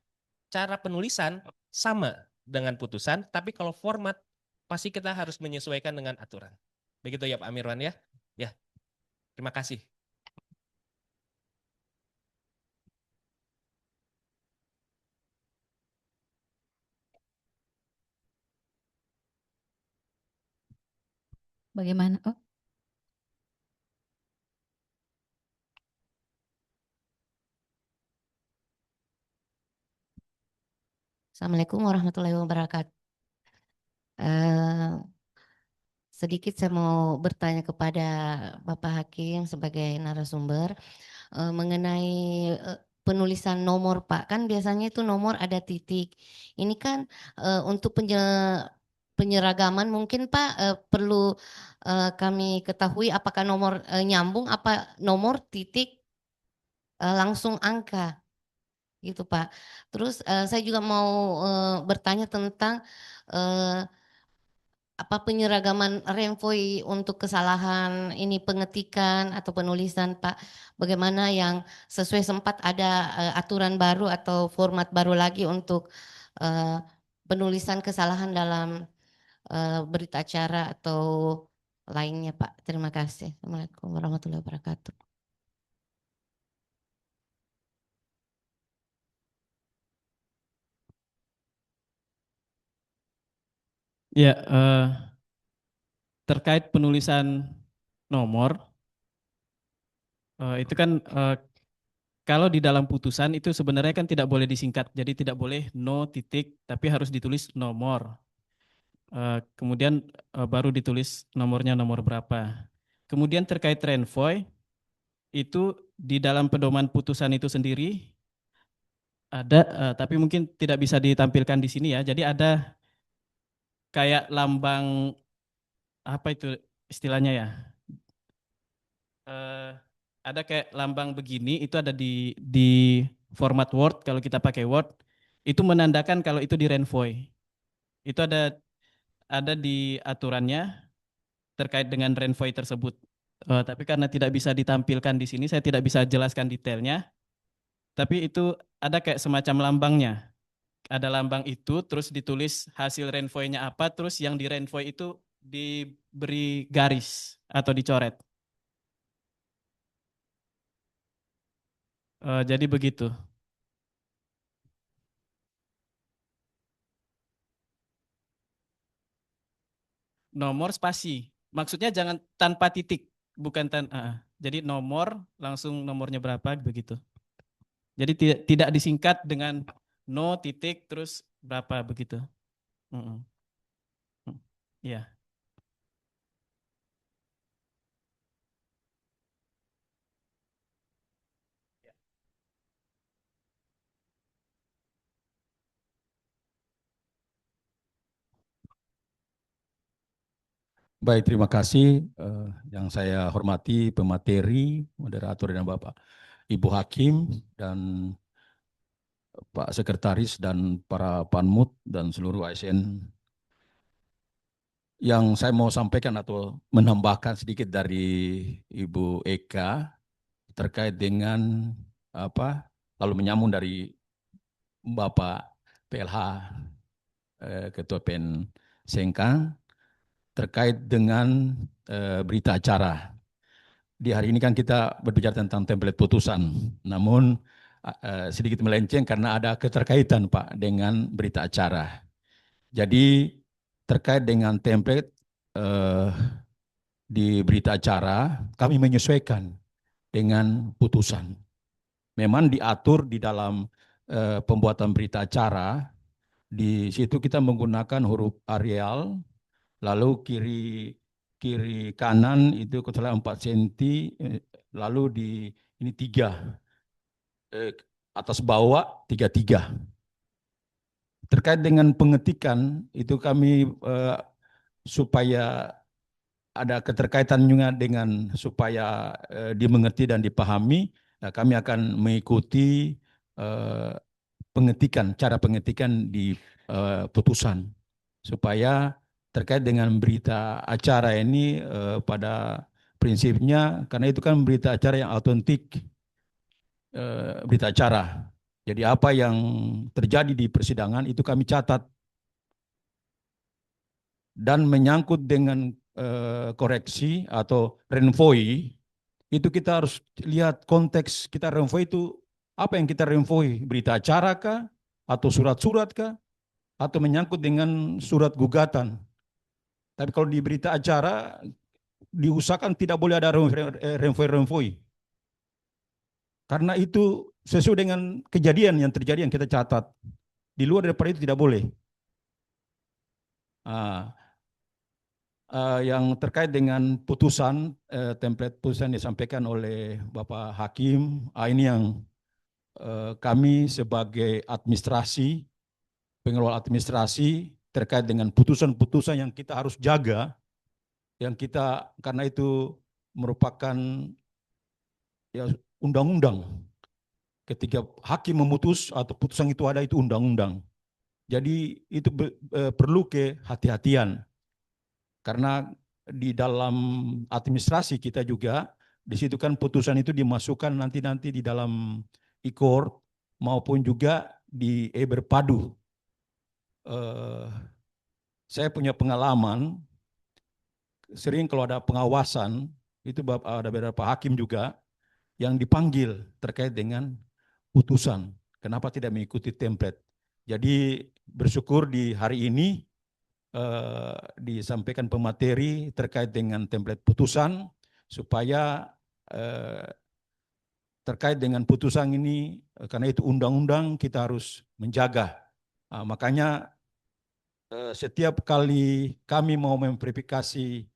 Cara penulisan sama dengan putusan, tapi kalau format pasti kita harus menyesuaikan dengan aturan. Begitu ya Pak Amirwan ya. Ya. Terima kasih. Bagaimana? Oh, Assalamualaikum warahmatullahi wabarakatuh. Sedikit saya mau bertanya kepada Bapak Hakim sebagai narasumber mengenai penulisan nomor Pak. Kan biasanya itu nomor ada titik. Ini kan untuk penyeragaman mungkin Pak perlu kami ketahui apakah nomor nyambung apa nomor titik langsung angka gitu Pak. Terus saya juga mau bertanya tentang apa penyeragaman Renvoy untuk kesalahan ini pengetikan atau penulisan Pak. Bagaimana yang sesuai sempat ada aturan baru atau format baru lagi untuk penulisan kesalahan dalam berita acara atau lainnya Pak. Terima kasih. Assalamualaikum warahmatullahi wabarakatuh. Ya, terkait penulisan nomor, itu kan kalau di dalam putusan itu sebenarnya kan tidak boleh disingkat, jadi tidak boleh no titik, tapi harus ditulis nomor. Kemudian baru ditulis nomornya nomor berapa. Kemudian terkait Renvoy, itu di dalam pedoman putusan itu sendiri ada, tapi mungkin tidak bisa ditampilkan di sini ya. Jadi ada kayak lambang apa itu istilahnya ya? Ada kayak lambang begini, itu ada di format Word. Kalau kita pakai Word, itu menandakan kalau itu di Renvoy. Itu ada di aturannya terkait dengan Renvoy tersebut. Tapi karena tidak bisa ditampilkan di sini, saya tidak bisa jelaskan detailnya. Tapi itu ada kayak semacam lambangnya. Ada lambang itu, terus ditulis hasil Renvoy-nya apa, terus yang di Renvoy itu diberi garis atau dicoret. Jadi begitu. Nomor spasi. Maksudnya jangan tanpa titik, bukan jadi nomor langsung nomornya berapa begitu. Jadi tidak disingkat dengan no titik terus berapa begitu. Iya. Baik, terima kasih yang saya hormati pemateri, moderator dan Bapak Ibu Hakim dan Pak Sekretaris dan para panmut dan seluruh ASN. Yang saya mau sampaikan atau menambahkan sedikit dari Ibu Eka terkait dengan apa, lalu menyambung dari Bapak PLH Ketua PN Sengkang terkait dengan berita acara. Di hari ini kan kita berbicara tentang template putusan, namun sedikit melenceng karena ada keterkaitan Pak dengan berita acara. Jadi terkait dengan template di berita acara, kami menyesuaikan dengan putusan. Memang diatur di dalam pembuatan berita acara, di situ kita menggunakan huruf Arial, lalu kiri kanan itu kesalahan 4 cm, lalu di ini 3, atas bawah 33. Terkait dengan pengetikan itu kami supaya ada keterkaitan juga dengan supaya dimengerti dan dipahami, kami akan mengikuti pengetikan, cara pengetikan di putusan supaya terkait dengan berita acara ini pada prinsipnya karena itu kan berita acara yang autentik, berita acara. Jadi apa yang terjadi di persidangan itu kami catat. Dan menyangkut dengan koreksi atau renvoi, itu kita harus lihat konteks kita renvoi itu apa yang kita renvoi, berita acara kah, atau surat-surat kah, atau menyangkut dengan surat gugatan. Tapi kalau di berita acara diusahakan tidak boleh ada renvoi-renvoi. Karena itu sesuai dengan kejadian yang terjadi yang kita catat. Di luar daripada itu tidak boleh. Yang terkait dengan putusan, template putusan disampaikan oleh Bapak Hakim, ini yang kami sebagai administrasi, pengelola administrasi terkait dengan putusan-putusan yang kita harus jaga, yang kita karena itu merupakan ya undang-undang. Ketika hakim memutus atau putusan itu ada itu undang-undang. Jadi itu perlu kehati-hatian. Karena di dalam administrasi kita juga, di situ kan putusan itu dimasukkan nanti di dalam e-court maupun juga di e-berpadu. Saya punya pengalaman, sering kalau ada pengawasan, itu ada beberapa hakim juga yang dipanggil terkait dengan putusan. Kenapa tidak mengikuti template? Jadi bersyukur di hari ini, disampaikan pemateri terkait dengan template putusan supaya terkait dengan putusan ini karena itu undang-undang kita harus menjaga. Makanya setiap kali kami mau memverifikasi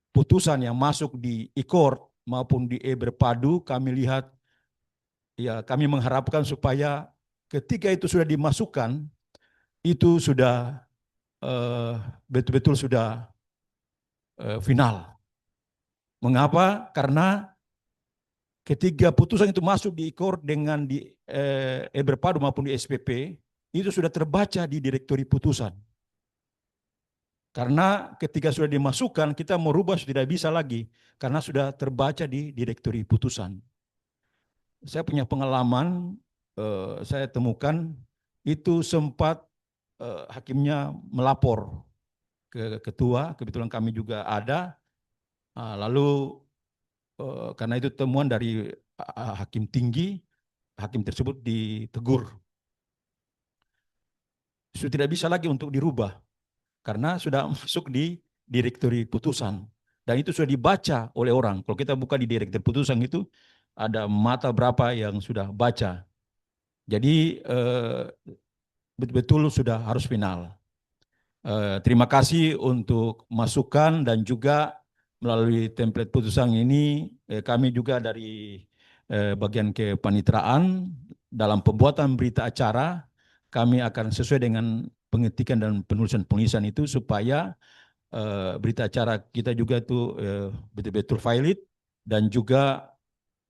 putusan yang masuk di e-court maupun di e-berpadu, kami lihat ya kami mengharapkan supaya ketika itu sudah dimasukkan itu sudah betul-betul sudah final. Mengapa? Karena ketika putusan itu masuk di e-court dengan di e-berpadu maupun di SPP, itu sudah terbaca di direktori putusan. Karena ketika sudah dimasukkan, kita mau rubah sudah tidak bisa lagi, karena sudah terbaca di direktori putusan. Saya punya pengalaman, saya temukan itu sempat hakimnya melapor ke ketua, kebetulan kami juga ada, lalu karena itu temuan dari hakim tinggi, hakim tersebut ditegur. Sudah tidak bisa lagi untuk dirubah, karena sudah masuk di direktori putusan. Dan itu sudah dibaca oleh orang. Kalau kita buka di direktori putusan itu, ada mata berapa yang sudah baca. Jadi betul-betul sudah harus final. Terima kasih untuk masukan dan juga melalui template putusan ini kami juga dari bagian kepanitraan dalam pembuatan berita acara kami akan sesuai dengan pengetikan dan penulisan-penulisan itu supaya berita acara kita juga itu betul-betul valid dan juga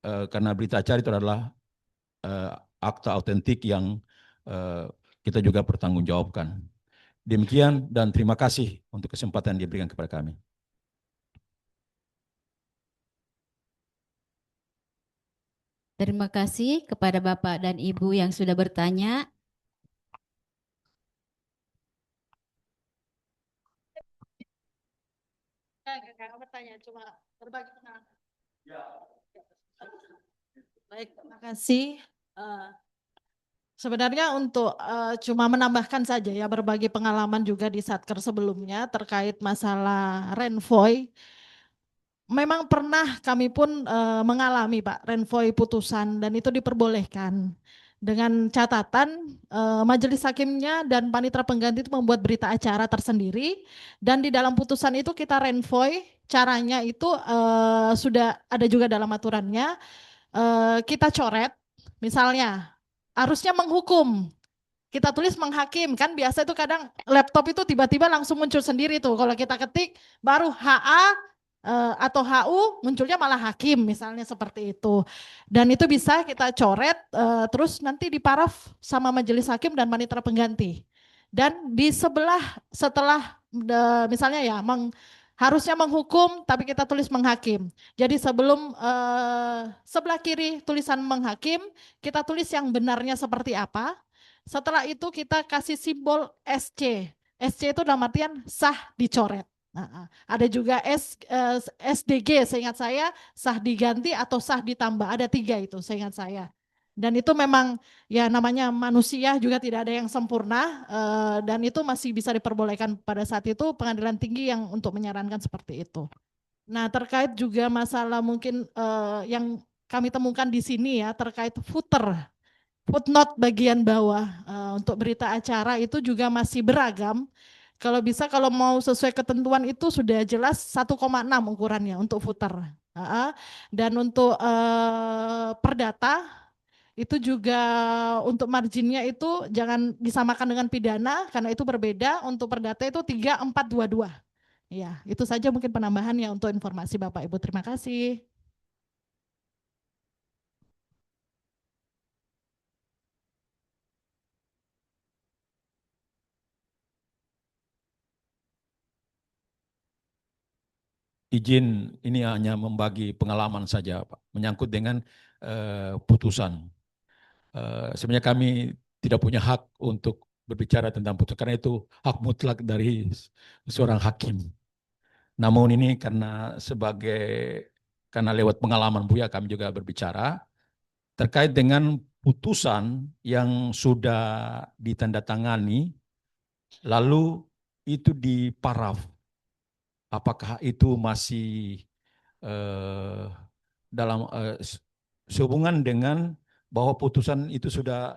karena berita acara itu adalah akta autentik yang kita juga pertanggungjawabkan. Demikian dan terima kasih untuk kesempatan yang diberikan kepada kami. Terima kasih kepada Bapak dan Ibu yang sudah bertanya. Enggak bertanya, cuma berbagi pengalaman. Baik, terima kasih. Sebenarnya untuk cuma menambahkan saja ya berbagi pengalaman juga di Satker sebelumnya terkait masalah renvoi. Memang pernah kami pun mengalami Pak renvoi putusan dan itu diperbolehkan. Dengan catatan majelis hakimnya dan panitera pengganti itu membuat berita acara tersendiri dan di dalam putusan itu kita renvoi, caranya itu sudah ada juga dalam aturannya, kita coret misalnya harusnya menghukum, kita tulis menghakim, kan biasa itu kadang laptop itu tiba-tiba langsung muncul sendiri tuh kalau kita ketik baru HA atau HU munculnya malah hakim misalnya seperti itu. Dan itu bisa kita coret terus nanti diparaf sama majelis hakim dan panitera pengganti. Dan di sebelah setelah misalnya ya Harusnya menghukum, tapi kita tulis menghakim. Jadi sebelum sebelah kiri tulisan menghakim, kita tulis yang benarnya seperti apa. Setelah itu kita kasih simbol SC. SC itu dalam artian sah dicoret. Ada juga SDG, seingat saya sah diganti atau sah ditambah. Ada 3 itu, seingat saya. Dan itu memang ya namanya manusia juga tidak ada yang sempurna dan itu masih bisa diperbolehkan pada saat itu pengadilan tinggi yang untuk menyarankan seperti itu. Nah terkait juga masalah mungkin yang kami temukan di sini ya terkait footnote bagian bawah untuk berita acara itu juga masih beragam. Kalau bisa kalau mau sesuai ketentuan itu sudah jelas 1,6 ukurannya untuk footer. Dan untuk perdata itu juga untuk marginnya itu jangan disamakan dengan pidana karena itu berbeda. Untuk perdata itu 3422. Ya, itu saja mungkin penambahannya untuk informasi Bapak Ibu. Terima kasih. Izin ini hanya membagi pengalaman saja, Pak, menyangkut dengan putusan. Sebenarnya kami tidak punya hak untuk berbicara tentang putusan karena itu hak mutlak dari seorang hakim. Namun ini karena lewat pengalaman Buya kami juga berbicara terkait dengan putusan yang sudah ditandatangani lalu itu diparaf. Apakah itu masih sehubungan dengan bahwa putusan itu sudah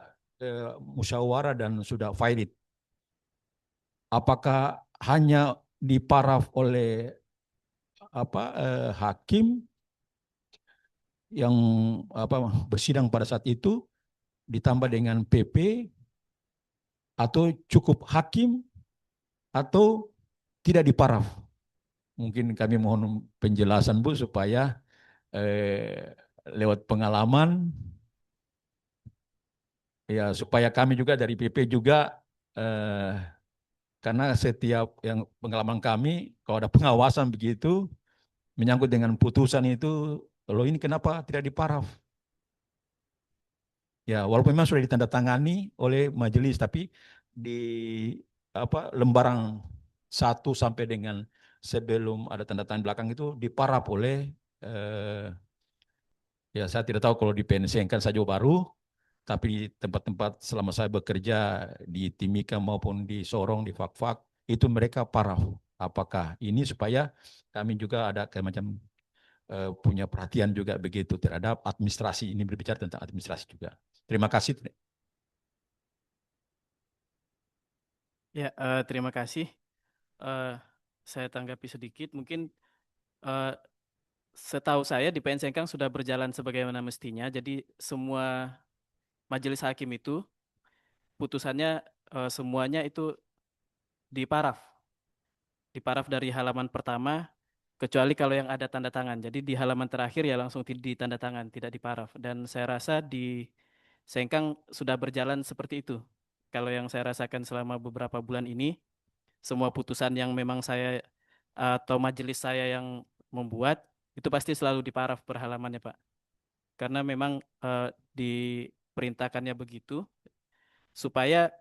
musyawarah dan sudah valid? Apakah hanya diparaf oleh hakim yang bersidang pada saat itu ditambah dengan PP atau cukup hakim atau tidak diparaf? Mungkin kami mohon penjelasan Bu supaya lewat pengalaman ya supaya kami juga dari PP juga karena setiap yang pengalaman kami kalau ada pengawasan begitu menyangkut dengan putusan itu loh ini kenapa tidak diparaf? Ya walaupun memang sudah ditandatangani oleh majelis tapi di lembaran 1 sampai dengan sebelum ada tanda tangan belakang itu diparaf oleh ya saya tidak tahu kalau di PNC kan saja baru, tapi di tempat-tempat selama saya bekerja di Timika maupun di Sorong, di Fak-Fak, itu mereka paraf. Apakah ini supaya kami juga ada kayak macam punya perhatian juga begitu terhadap administrasi, ini berbicara tentang administrasi juga. Terima kasih. Ya, terima kasih. Saya tanggapi sedikit, mungkin setahu saya di PN Sengkang sudah berjalan sebagaimana mestinya, jadi semua majelis hakim itu putusannya semuanya itu diparaf dari halaman pertama, kecuali kalau yang ada tanda tangan. Jadi di halaman terakhir ya langsung ditanda tangan, tidak diparaf. Dan saya rasa di Sengkang sudah berjalan seperti itu. Kalau yang saya rasakan selama beberapa bulan ini, semua putusan yang memang saya atau majelis saya yang membuat, itu pasti selalu diparaf per halamannya, Pak. Karena memang diperintahkannya begitu, supaya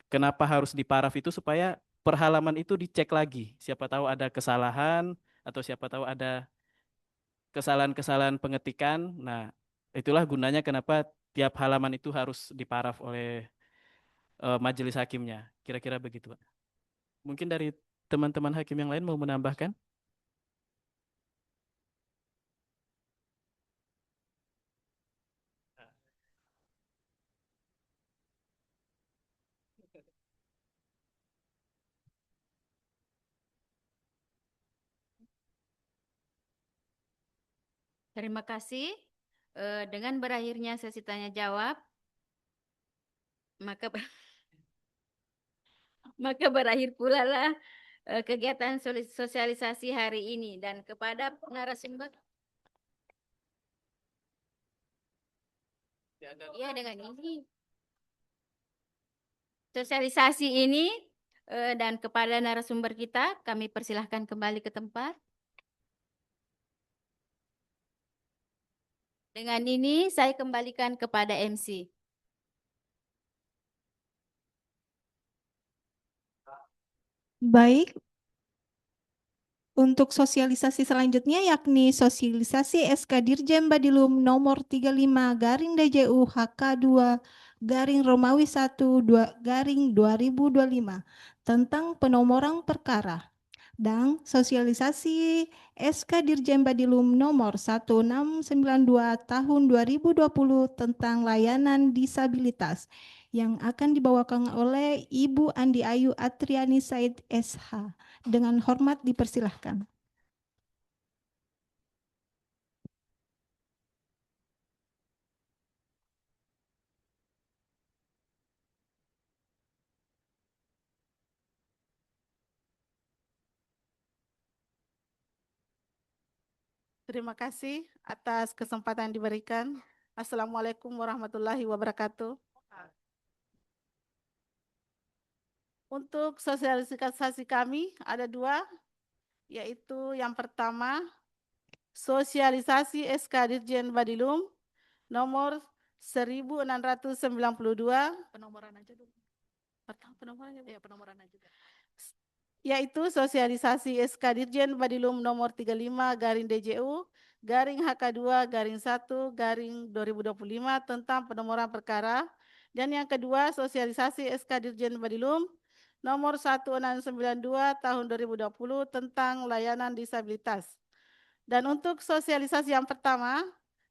kenapa harus diparaf itu supaya per halaman itu dicek lagi. Siapa tahu ada kesalahan atau siapa tahu ada kesalahan-kesalahan pengetikan. Nah, itulah gunanya kenapa tiap halaman itu harus diparaf oleh majelis hakimnya. Kira-kira begitu, Pak. Mungkin dari teman-teman hakim yang lain mau menambahkan? Terima kasih. Dengan berakhirnya sesi tanya jawab, maka maka berakhir pula lah kegiatan sosialisasi hari ini, dan kepada narasumber. Ya, dengan ini sosialisasi ini Dan kepada narasumber kita, kami persilahkan kembali ke tempat. Dengan ini saya kembalikan kepada MC. Baik, untuk sosialisasi selanjutnya yakni sosialisasi SK Dirjen Badilum nomor 35 garing DJU HK2 garing Romawi 1 garing 2025 tentang penomoran perkara. Dan sosialisasi SK Dirjen Badilum nomor 1692 tahun 2020 tentang layanan disabilitas yang akan dibawakan oleh Ibu Andi Ayu Atriani Said SH. Dengan hormat dipersilahkan. Terima kasih atas kesempatan yang diberikan. Assalamualaikum warahmatullahi wabarakatuh. Untuk sosialisasi kami ada dua, yaitu yang pertama, sosialisasi SK Dirjen Badilum nomor 1692. Penomoran aja dulu. Penomoran ya, penomoran aja. Yaitu sosialisasi SK Dirjen Badilum nomor 35 garing DJU garing HK2 garing 1 garing 2025 tentang penomoran perkara. Dan yang kedua, sosialisasi SK Dirjen Badilum nomor 1692 tahun 2020 tentang layanan disabilitas. Dan untuk sosialisasi yang pertama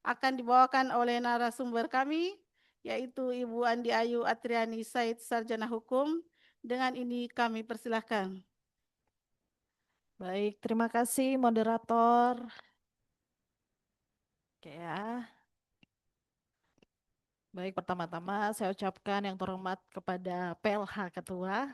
akan dibawakan oleh narasumber kami, yaitu Ibu Andi Ayu Atriani Said, Sarjana Hukum. Dengan ini kami persilahkan. Baik, terima kasih moderator. Oke ya. Baik, pertama-tama saya ucapkan yang terhormat kepada PLH Ketua.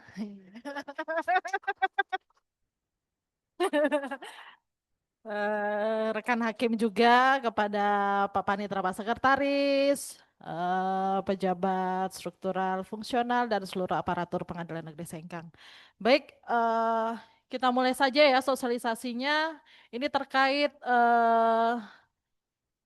Rekan hakim juga, kepada Pak Panitra Pak Sekretaris, pejabat struktural fungsional dan seluruh aparatur Pengadilan Negeri Sengkang. Baik, kita mulai saja ya sosialisasinya. Ini terkait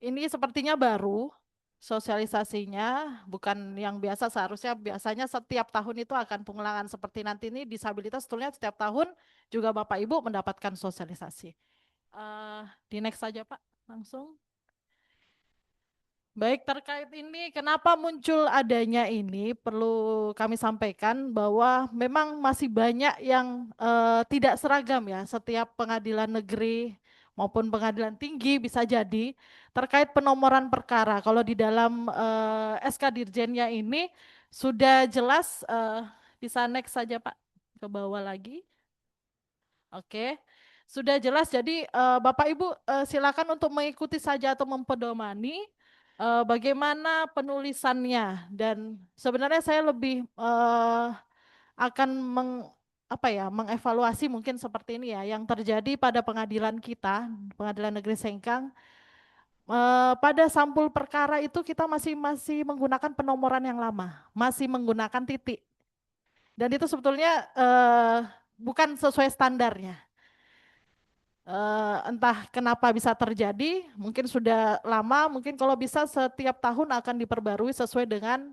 ini sepertinya baru sosialisasinya, bukan yang biasa. Biasanya setiap tahun itu akan pengulangan seperti nanti ini disabilitas, sebetulnya setiap tahun juga Bapak Ibu mendapatkan sosialisasi. Di next saja Pak, langsung. Baik, terkait ini kenapa muncul adanya ini perlu kami sampaikan bahwa memang masih banyak yang tidak seragam ya, setiap pengadilan negeri maupun pengadilan tinggi bisa jadi terkait penomoran perkara. Kalau di dalam SK Dirjennya ini sudah jelas, bisa next saja Pak, ke bawah lagi. Oke. Sudah jelas, jadi Bapak Ibu silakan untuk mengikuti saja atau mempedomani bagaimana penulisannya. Dan sebenarnya saya lebih akan mengevaluasi mungkin seperti ini ya, yang terjadi pada pengadilan kita, Pengadilan Negeri Sengkang. Pada sampul perkara itu kita masih menggunakan penomoran yang lama, masih menggunakan titik. Dan itu sebetulnya bukan sesuai standarnya. Entah kenapa bisa terjadi, mungkin sudah lama, mungkin kalau bisa setiap tahun akan diperbarui sesuai dengan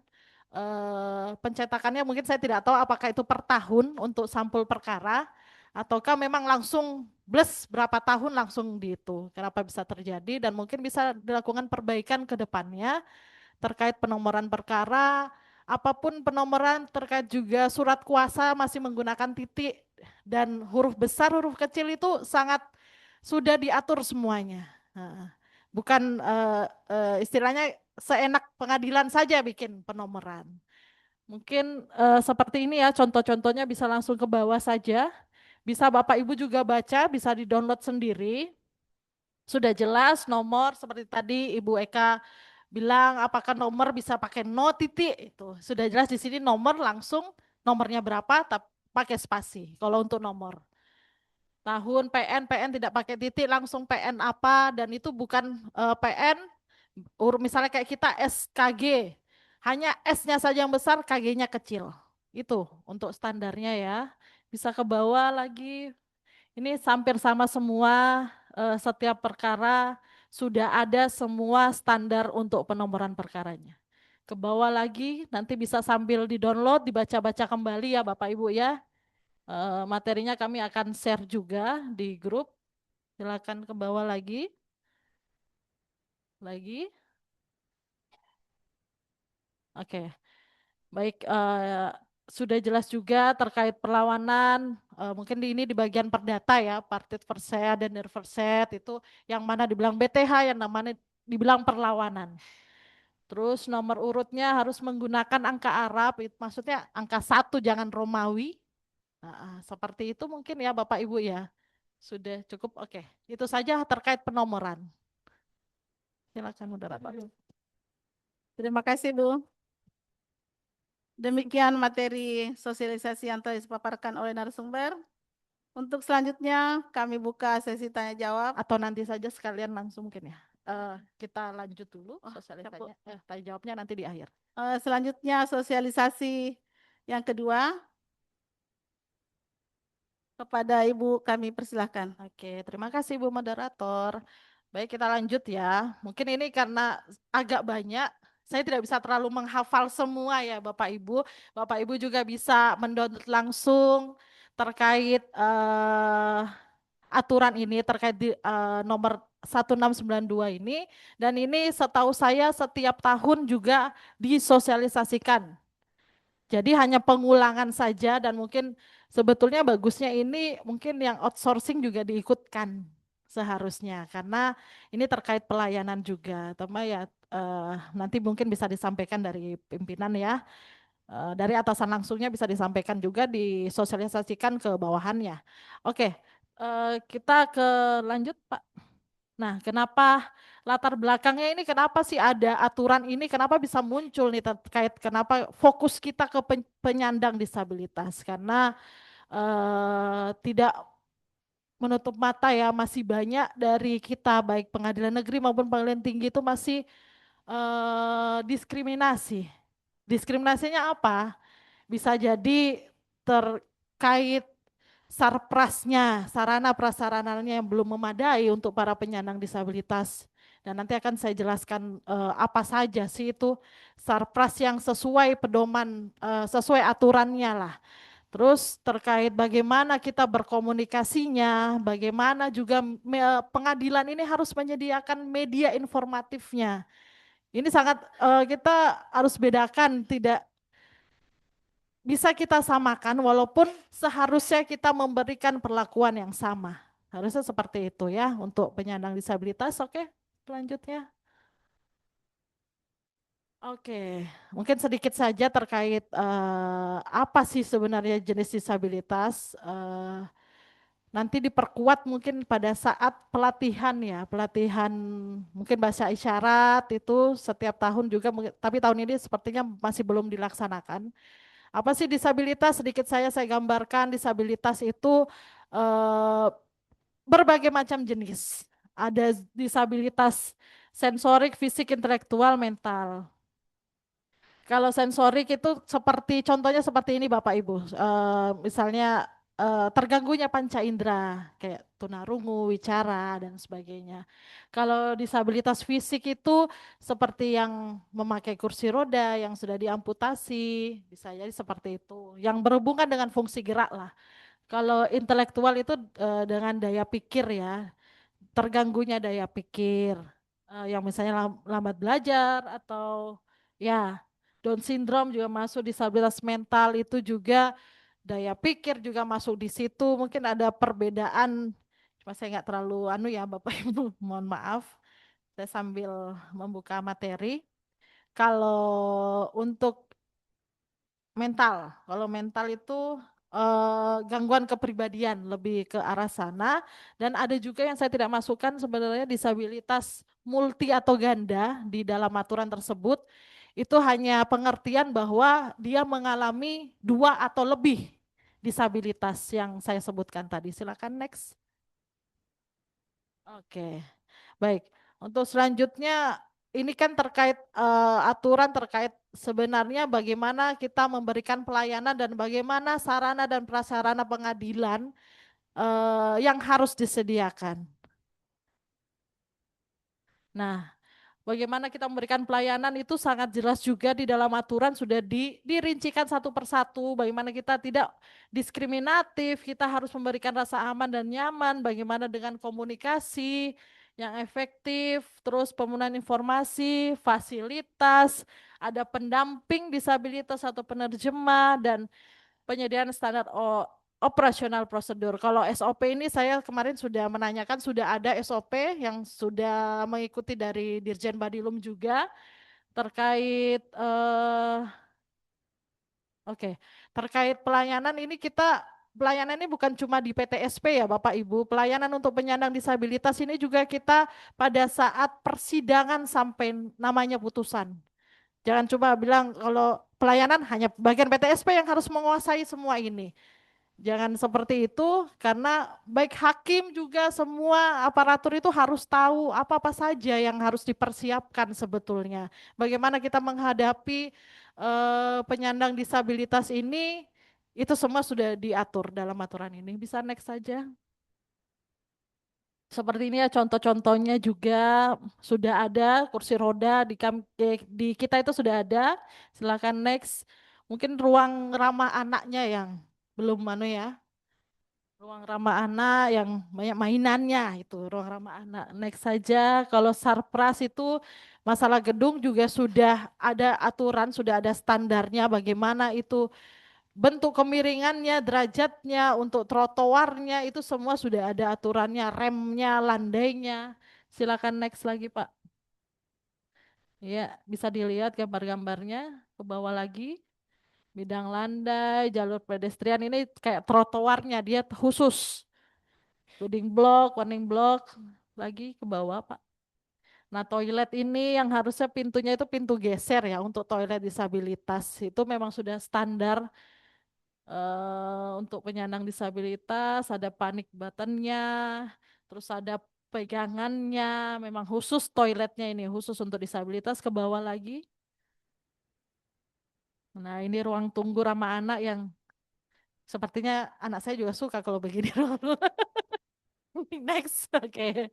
pencetakannya. Mungkin saya tidak tahu apakah itu per tahun untuk sampul perkara, ataukah memang langsung berapa tahun langsung di itu. Kenapa bisa terjadi dan mungkin bisa dilakukan perbaikan ke depannya terkait penomoran perkara, apapun penomoran terkait juga surat kuasa masih menggunakan titik dan huruf besar, huruf kecil itu sangat sudah diatur semuanya. Bukan istilahnya seenak pengadilan saja bikin penomoran. Mungkin seperti ini ya, contoh-contohnya bisa langsung ke bawah saja. Bisa Bapak Ibu juga baca, bisa di-download sendiri. Sudah jelas nomor seperti tadi Ibu Eka bilang apakah nomor bisa pakai no titik, itu sudah jelas di sini nomor langsung nomornya berapa tapi pakai spasi kalau untuk nomor. Tahun PN tidak pakai titik, langsung PN apa, dan itu bukan PN, misalnya kayak kita SKG, hanya S-nya saja yang besar, KG-nya kecil. Itu untuk standarnya ya. Bisa ke bawah lagi. Ini hampir sama semua, setiap perkara sudah ada semua standar untuk penomoran perkaranya. Ke bawah lagi, nanti bisa sambil di-download, dibaca-baca kembali ya Bapak Ibu ya. Materinya kami akan share juga di grup. Silakan ke bawah lagi. Lagi. Oke. Baik, sudah jelas juga terkait perlawanan, mungkin ini di bagian perdata ya, partit verset dan der verset itu yang mana dibilang BTH, yang namanya dibilang perlawanan. Terus nomor urutnya harus menggunakan angka Arab, maksudnya angka 1 jangan Romawi. Nah, seperti itu mungkin ya Bapak Ibu ya. Sudah cukup, oke. Itu saja terkait penomoran. Silakan moderator. Terima kasih Bu. Demikian materi sosialisasi yang telah dipaparkan oleh narasumber. Untuk selanjutnya kami buka sesi tanya jawab. Atau nanti saja sekalian langsung mungkin ya. Kita lanjut dulu sosialisasinya. Tanya jawabnya nanti di akhir. Selanjutnya sosialisasi yang kedua. Kepada Ibu kami persilahkan. Oke, terima kasih Bu Moderator. Baik, kita lanjut ya. Mungkin ini karena agak banyak, saya tidak bisa terlalu menghafal semua ya Bapak Ibu. Bapak Ibu juga bisa mendownload langsung terkait aturan ini, terkait nomor 1692 ini. Dan ini setahu saya setiap tahun juga disosialisasikan. Jadi hanya pengulangan saja dan mungkin sebetulnya bagusnya ini mungkin yang outsourcing juga diikutkan seharusnya karena ini terkait pelayanan juga. Tema ya nanti mungkin bisa disampaikan dari pimpinan ya. Dari atasan langsungnya bisa disampaikan juga disosialisasikan ke bawahannya. Oke, kita ke lanjut Pak. Nah, kenapa latar belakangnya ini kenapa sih ada aturan ini, kenapa bisa muncul nih terkait kenapa fokus kita ke penyandang disabilitas? Karena tidak menutup mata ya, masih banyak dari kita baik pengadilan negeri maupun pengadilan tinggi itu masih diskriminasi. Diskriminasinya apa? Bisa jadi terkait sarprasnya, sarana prasarananya yang belum memadai untuk para penyandang disabilitas. Dan nanti akan saya jelaskan apa saja sih itu sarpras yang sesuai pedoman, sesuai aturannya lah. Terus terkait bagaimana kita berkomunikasinya, bagaimana juga pengadilan ini harus menyediakan media informatifnya. Ini sangat kita harus bedakan, tidak bisa kita samakan walaupun seharusnya kita memberikan perlakuan yang sama. Harusnya seperti itu ya untuk penyandang disabilitas. Oke, selanjutnya. Oke, mungkin sedikit saja terkait apa sih sebenarnya jenis disabilitas. Nanti diperkuat mungkin pada saat pelatihan ya, pelatihan mungkin bahasa isyarat itu setiap tahun juga, tapi tahun ini sepertinya masih belum dilaksanakan. Apa sih disabilitas? Sedikit saya gambarkan disabilitas itu berbagai macam jenis. Ada disabilitas sensorik, fisik, intelektual, mental. Kalau sensorik itu seperti contohnya seperti ini Bapak Ibu. Misalnya terganggunya panca indera kayak tunarungu, wicara dan sebagainya. Kalau disabilitas fisik itu seperti yang memakai kursi roda yang sudah diamputasi, bisa jadi seperti itu. Yang berhubungan dengan fungsi gerak lah. Kalau intelektual itu dengan daya pikir ya, terganggunya daya pikir, yang misalnya lambat belajar atau ya Down syndrome juga masuk, disabilitas mental itu juga daya pikir juga masuk di situ. Mungkin ada perbedaan, cuma saya nggak terlalu ya Bapak Ibu, mohon maaf. Saya sambil membuka materi. Kalau untuk mental, kalau mental itu gangguan kepribadian lebih ke arah sana, dan ada juga yang saya tidak masukkan sebenarnya disabilitas multi atau ganda di dalam aturan tersebut. Itu hanya pengertian bahwa dia mengalami 2 atau lebih disabilitas yang saya sebutkan tadi. Silakan next. Oke, baik. Untuk selanjutnya ini kan terkait aturan terkait sebenarnya bagaimana kita memberikan pelayanan dan bagaimana sarana dan prasarana pengadilan yang harus disediakan. Nah, bagaimana kita memberikan pelayanan itu sangat jelas juga di dalam aturan sudah dirincikan satu persatu. Bagaimana kita tidak diskriminatif, kita harus memberikan rasa aman dan nyaman. Bagaimana dengan komunikasi yang efektif, terus pemenuhan informasi, fasilitas, ada pendamping disabilitas atau penerjemah dan penyediaan standar operasional prosedur. Kalau SOP ini saya kemarin sudah menanyakan sudah ada SOP yang sudah mengikuti dari Dirjen Badilum juga terkait terkait pelayanan ini pelayanan ini bukan cuma di PTSP ya Bapak Ibu, pelayanan untuk penyandang disabilitas ini juga kita pada saat persidangan sampai namanya putusan. Jangan cuma bilang kalau pelayanan hanya bagian PTSP yang harus menguasai semua ini. Jangan seperti itu karena baik hakim juga semua aparatur itu harus tahu apa-apa saja yang harus dipersiapkan sebetulnya. Bagaimana kita menghadapi penyandang disabilitas ini itu semua sudah diatur dalam aturan ini. Bisa next saja. Seperti ini ya contoh-contohnya juga sudah ada kursi roda di kita itu sudah ada. Silakan next. Mungkin ruang ramah anaknya yang belum ya. Ruang ramah anak yang banyak mainannya itu ruang ramah anak. Next saja. Kalau Sarpras itu masalah gedung juga sudah ada aturan, sudah ada standarnya bagaimana itu bentuk kemiringannya, derajatnya, untuk trotoarnya itu semua sudah ada aturannya, remnya, landainya. Silakan next lagi Pak. Ya, bisa dilihat gambar-gambarnya ke bawah lagi. Bidang landai, jalur pedestrian ini kayak trotoarnya dia khusus. Warning block, lagi ke bawah Pak. Nah toilet ini yang harusnya pintunya itu pintu geser ya untuk toilet disabilitas. Itu memang sudah standar untuk penyandang disabilitas, ada panic buttonnya, terus ada pegangannya, memang khusus toiletnya ini, khusus untuk disabilitas ke bawah lagi. Nah ini ruang tunggu ramah anak yang sepertinya anak saya juga suka kalau begini. Next, oke.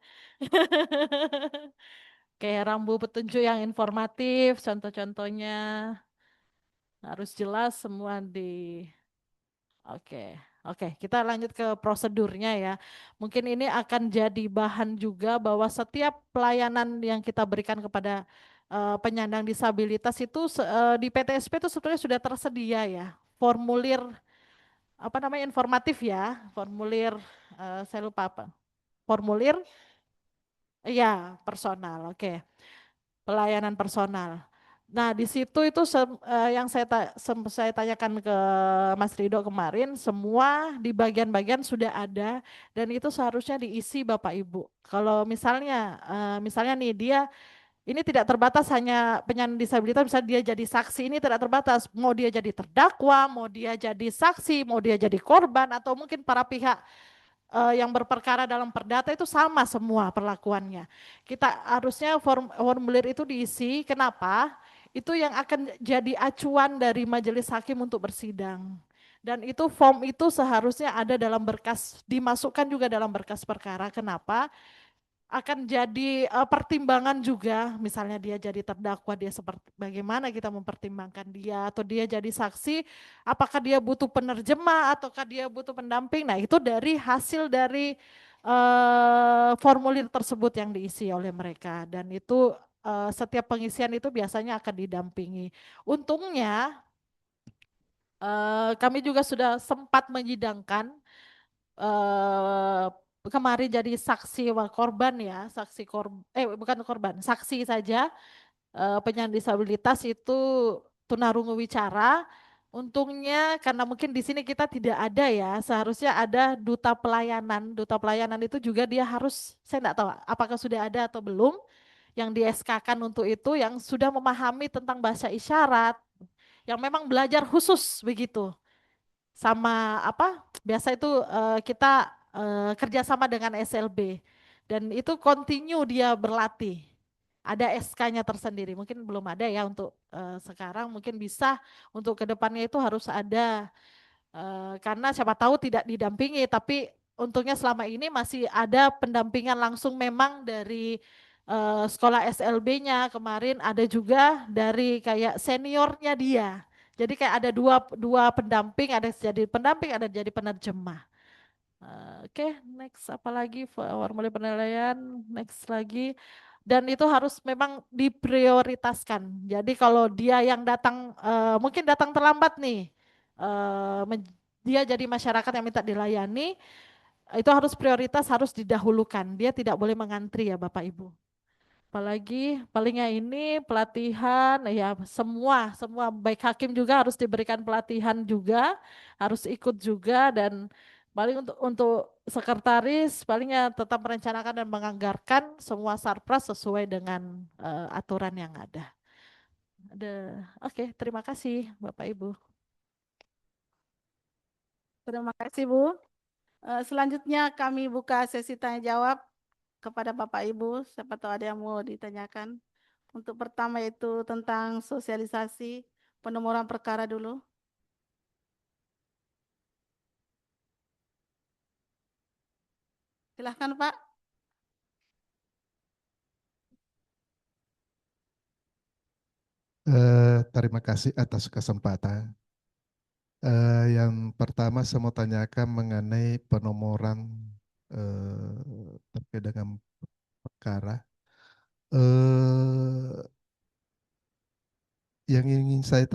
Kayak rambu petunjuk yang informatif, contoh-contohnya harus jelas semua di. Oke, kita lanjut ke prosedurnya ya. Mungkin ini akan jadi bahan juga bahwa setiap pelayanan yang kita berikan kepada penyandang disabilitas itu di PTSP itu sebetulnya sudah tersedia ya. Formulir informatif ya, formulir saya lupa apa. Formulir iya, personal. Oke. Pelayanan personal. Nah, di situ itu yang saya tanyakan ke Mas Rido kemarin, semua di bagian-bagian sudah ada dan itu seharusnya diisi Bapak Ibu. Kalau misalnya nih dia ini tidak terbatas hanya penyandang disabilitas, misalnya dia jadi saksi ini tidak terbatas, mau dia jadi terdakwa, mau dia jadi saksi, mau dia jadi korban atau mungkin para pihak yang berperkara dalam perdata itu sama semua perlakuannya. Kita harusnya formulir itu diisi, kenapa? Itu yang akan jadi acuan dari majelis hakim untuk bersidang. Dan itu form itu seharusnya ada dalam berkas, dimasukkan juga dalam berkas perkara. Kenapa? Akan jadi pertimbangan juga, misalnya dia jadi terdakwa, dia seperti bagaimana kita mempertimbangkan dia, atau dia jadi saksi, apakah dia butuh penerjemah, ataukah dia butuh pendamping. Nah itu dari hasil dari formulir tersebut yang diisi oleh mereka, dan itu setiap pengisian itu biasanya akan didampingi. Untungnya kami juga sudah sempat menyidangkan kemarin jadi saksi korban ya, bukan korban, saksi saja penyandang disabilitas itu tunarungu wicara. Untungnya karena mungkin di sini kita tidak ada ya, seharusnya ada duta pelayanan. Duta pelayanan itu juga dia harus, saya tidak tahu apakah sudah ada atau belum, yang di SK-kan untuk itu, yang sudah memahami tentang bahasa isyarat, yang memang belajar khusus begitu. Sama biasa itu kita kerjasama dengan SLB dan itu continue dia berlatih. ada SK-nya tersendiri. Mungkin belum ada ya untuk sekarang, mungkin bisa untuk kedepannya itu harus ada. Karena siapa tahu tidak didampingi, tapi untungnya selama ini masih ada pendampingan langsung memang dari sekolah SLB-nya. Kemarin ada juga dari kayak seniornya dia. Jadi kayak ada dua pendamping, ada jadi pendamping, ada jadi penerjemah. Oke, next apa lagi formulir penilaian, next lagi. Dan itu harus memang diprioritaskan. Jadi kalau dia yang datang, mungkin datang terlambat nih, dia jadi masyarakat yang minta dilayani, itu harus prioritas, harus didahulukan. Dia tidak boleh mengantri ya Bapak Ibu. Apalagi palingnya ini pelatihan ya semua baik hakim juga harus diberikan pelatihan juga, harus ikut juga. Dan paling untuk sekretaris palingnya tetap merencanakan dan menganggarkan semua sarpras sesuai dengan aturan yang ada. Oke, terima kasih Bapak Ibu. Terima kasih Bu. Selanjutnya kami buka sesi tanya jawab kepada Bapak Ibu. Siapa tahu ada yang mau ditanyakan. Untuk pertama itu tentang sosialisasi penomoran perkara dulu. Silahkan Pak. Terima kasih atas kesempatan. Yang pertama saya mau tanyakan mengenai penomoran terkait dengan perkara. Yang ingin saya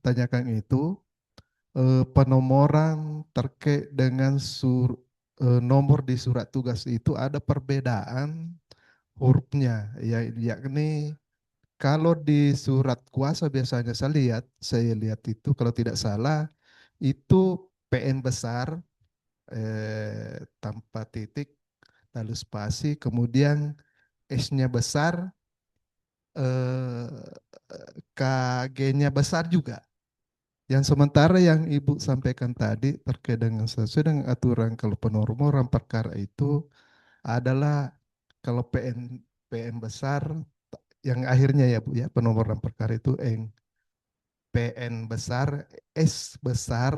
tanyakan itu penomoran terkait dengan nomor di surat tugas itu ada perbedaan hurufnya, yakni kalau di surat kuasa biasanya saya lihat itu kalau tidak salah itu PN besar tanpa titik lalu spasi kemudian S-nya besar KG-nya besar juga. Yang sementara yang Ibu sampaikan tadi terkait dengan sesuai dengan aturan kalau penomoran perkara itu adalah kalau PN besar yang akhirnya ya Bu ya penomoran perkara itu PN besar, S besar,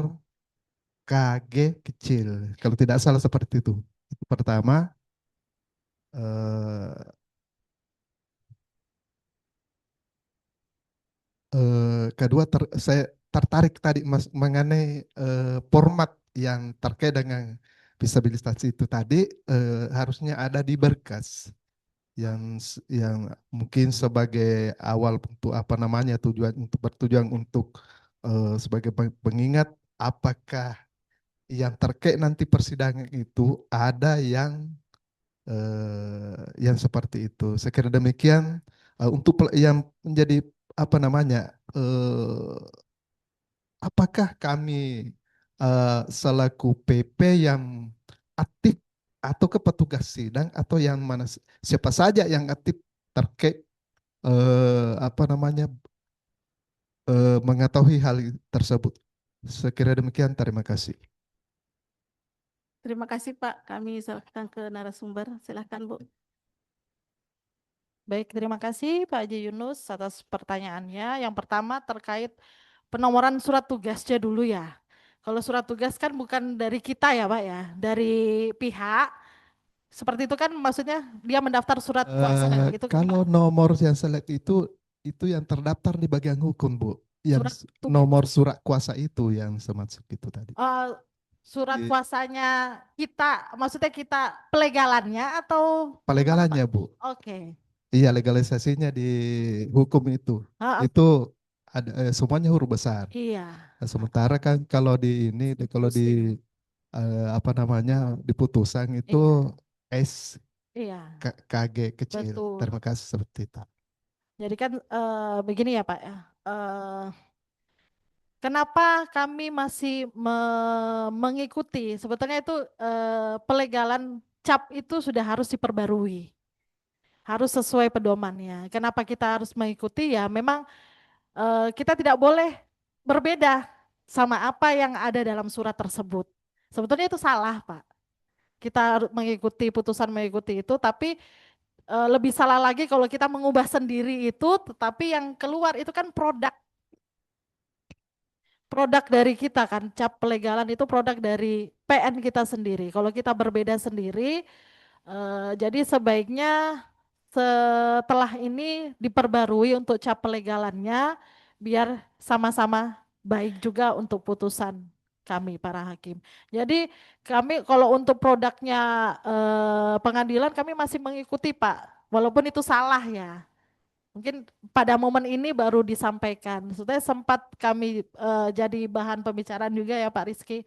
KG kecil. Kalau tidak salah seperti itu. Itu pertama. Kedua saya tertarik tadi mengenai format yang terkait dengan disabilitas itu tadi harusnya ada di berkas yang mungkin sebagai awal untuk apa namanya bertujuan untuk sebagai pengingat apakah yang terkait nanti persidangan itu ada yang seperti itu. Saya kira demikian untuk yang menjadi apa namanya apakah kami selaku PP yang aktif atau ke petugas sidang atau yang mana siapa saja yang aktif terkait apa namanya mengetahui hal tersebut. Sekira demikian, terima kasih. Terima kasih Pak. Kami serahkan ke narasumber. Silahkan Bu. Baik, terima kasih Pak Haji Yunus atas pertanyaannya. Yang pertama terkait penomoran surat tugasnya dulu ya. Kalau surat tugas kan bukan dari kita ya Pak ya, dari pihak. Seperti itu kan maksudnya dia mendaftar surat kuasa gitu kan Kalau Pak? nomor yang select itu yang terdaftar di bagian hukum Bu. Yang Surat nomor surat kuasa itu yang semasuk itu tadi. Surat kuasanya kita, maksudnya kita pelegalannya atau? Pelegalannya Bu. Oke. Iya legalisasinya di hukum itu. Itu ada semuanya huruf besar. Iya. Nah, sementara kan kalau di ini kalau di apa namanya di putusan itu S KG kecil. Betul. Terima kasih seperti itu. Jadi kan begini ya Pak ya. Kenapa kami masih mengikuti? Sebetulnya itu pelegalan cap itu sudah harus diperbarui. Harus sesuai pedomannya. Kenapa kita harus mengikuti? Ya memang kita tidak boleh berbeda sama apa yang ada dalam surat tersebut. Sebetulnya itu salah Pak. Kita harus mengikuti putusan mengikuti itu, tapi lebih salah lagi kalau kita mengubah sendiri itu, tetapi yang keluar itu kan produk dari kita kan, cap pelegalan itu produk dari PN kita sendiri. Kalau kita berbeda sendiri, jadi sebaiknya setelah ini diperbarui untuk cap pelegalannya, biar sama-sama baik juga untuk putusan kami para hakim. Jadi kami kalau untuk produknya pengadilan kami masih mengikuti Pak, walaupun itu salah ya. Mungkin pada momen ini baru disampaikan. Sudah sempat kami jadi bahan pembicaraan juga ya Pak Rizky.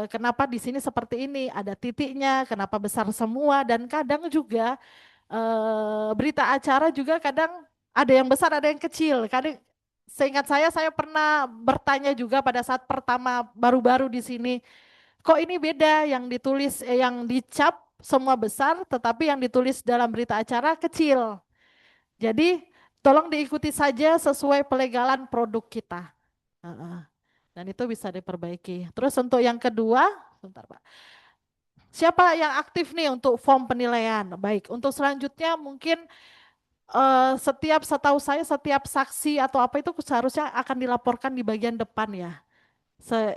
Kenapa di sini seperti ini? Ada titiknya, kenapa besar semua? Dan kadang juga berita acara juga kadang ada yang besar, ada yang kecil. Kadang seingat saya pernah bertanya juga pada saat pertama baru-baru di sini. Kok ini beda yang ditulis, yang dicap semua besar, tetapi yang ditulis dalam berita acara kecil. Jadi tolong diikuti saja sesuai pelegalan produk kita. Dan itu bisa diperbaiki. Terus untuk yang kedua, sebentar Pak. Siapa yang aktif nih untuk form penilaian? Baik, untuk selanjutnya mungkin setahu saya setiap saksi atau apa itu seharusnya akan dilaporkan di bagian depan ya.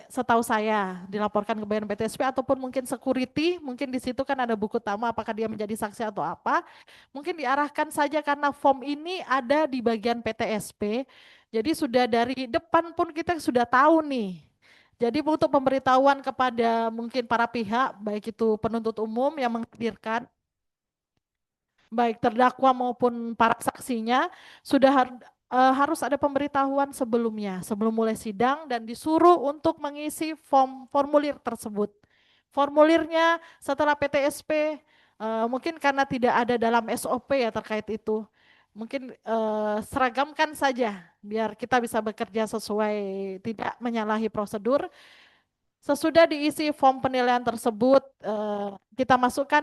Setahu saya dilaporkan ke bagian PTSP ataupun mungkin security, mungkin di situ kan ada buku tamu apakah dia menjadi saksi atau apa. Mungkin diarahkan saja karena form ini ada di bagian PTSP. Jadi sudah dari depan pun kita sudah tahu nih. Jadi untuk pemberitahuan kepada mungkin para pihak, baik itu penuntut umum yang menghadirkan, baik terdakwa maupun para saksinya, sudah harus ada pemberitahuan sebelumnya, sebelum mulai sidang dan disuruh untuk mengisi formulir tersebut. Formulirnya setelah PTSP, mungkin karena tidak ada dalam SOP ya terkait itu, mungkin seragamkan saja biar kita bisa bekerja sesuai, tidak menyalahi prosedur. Sesudah diisi form penilaian tersebut, kita masukkan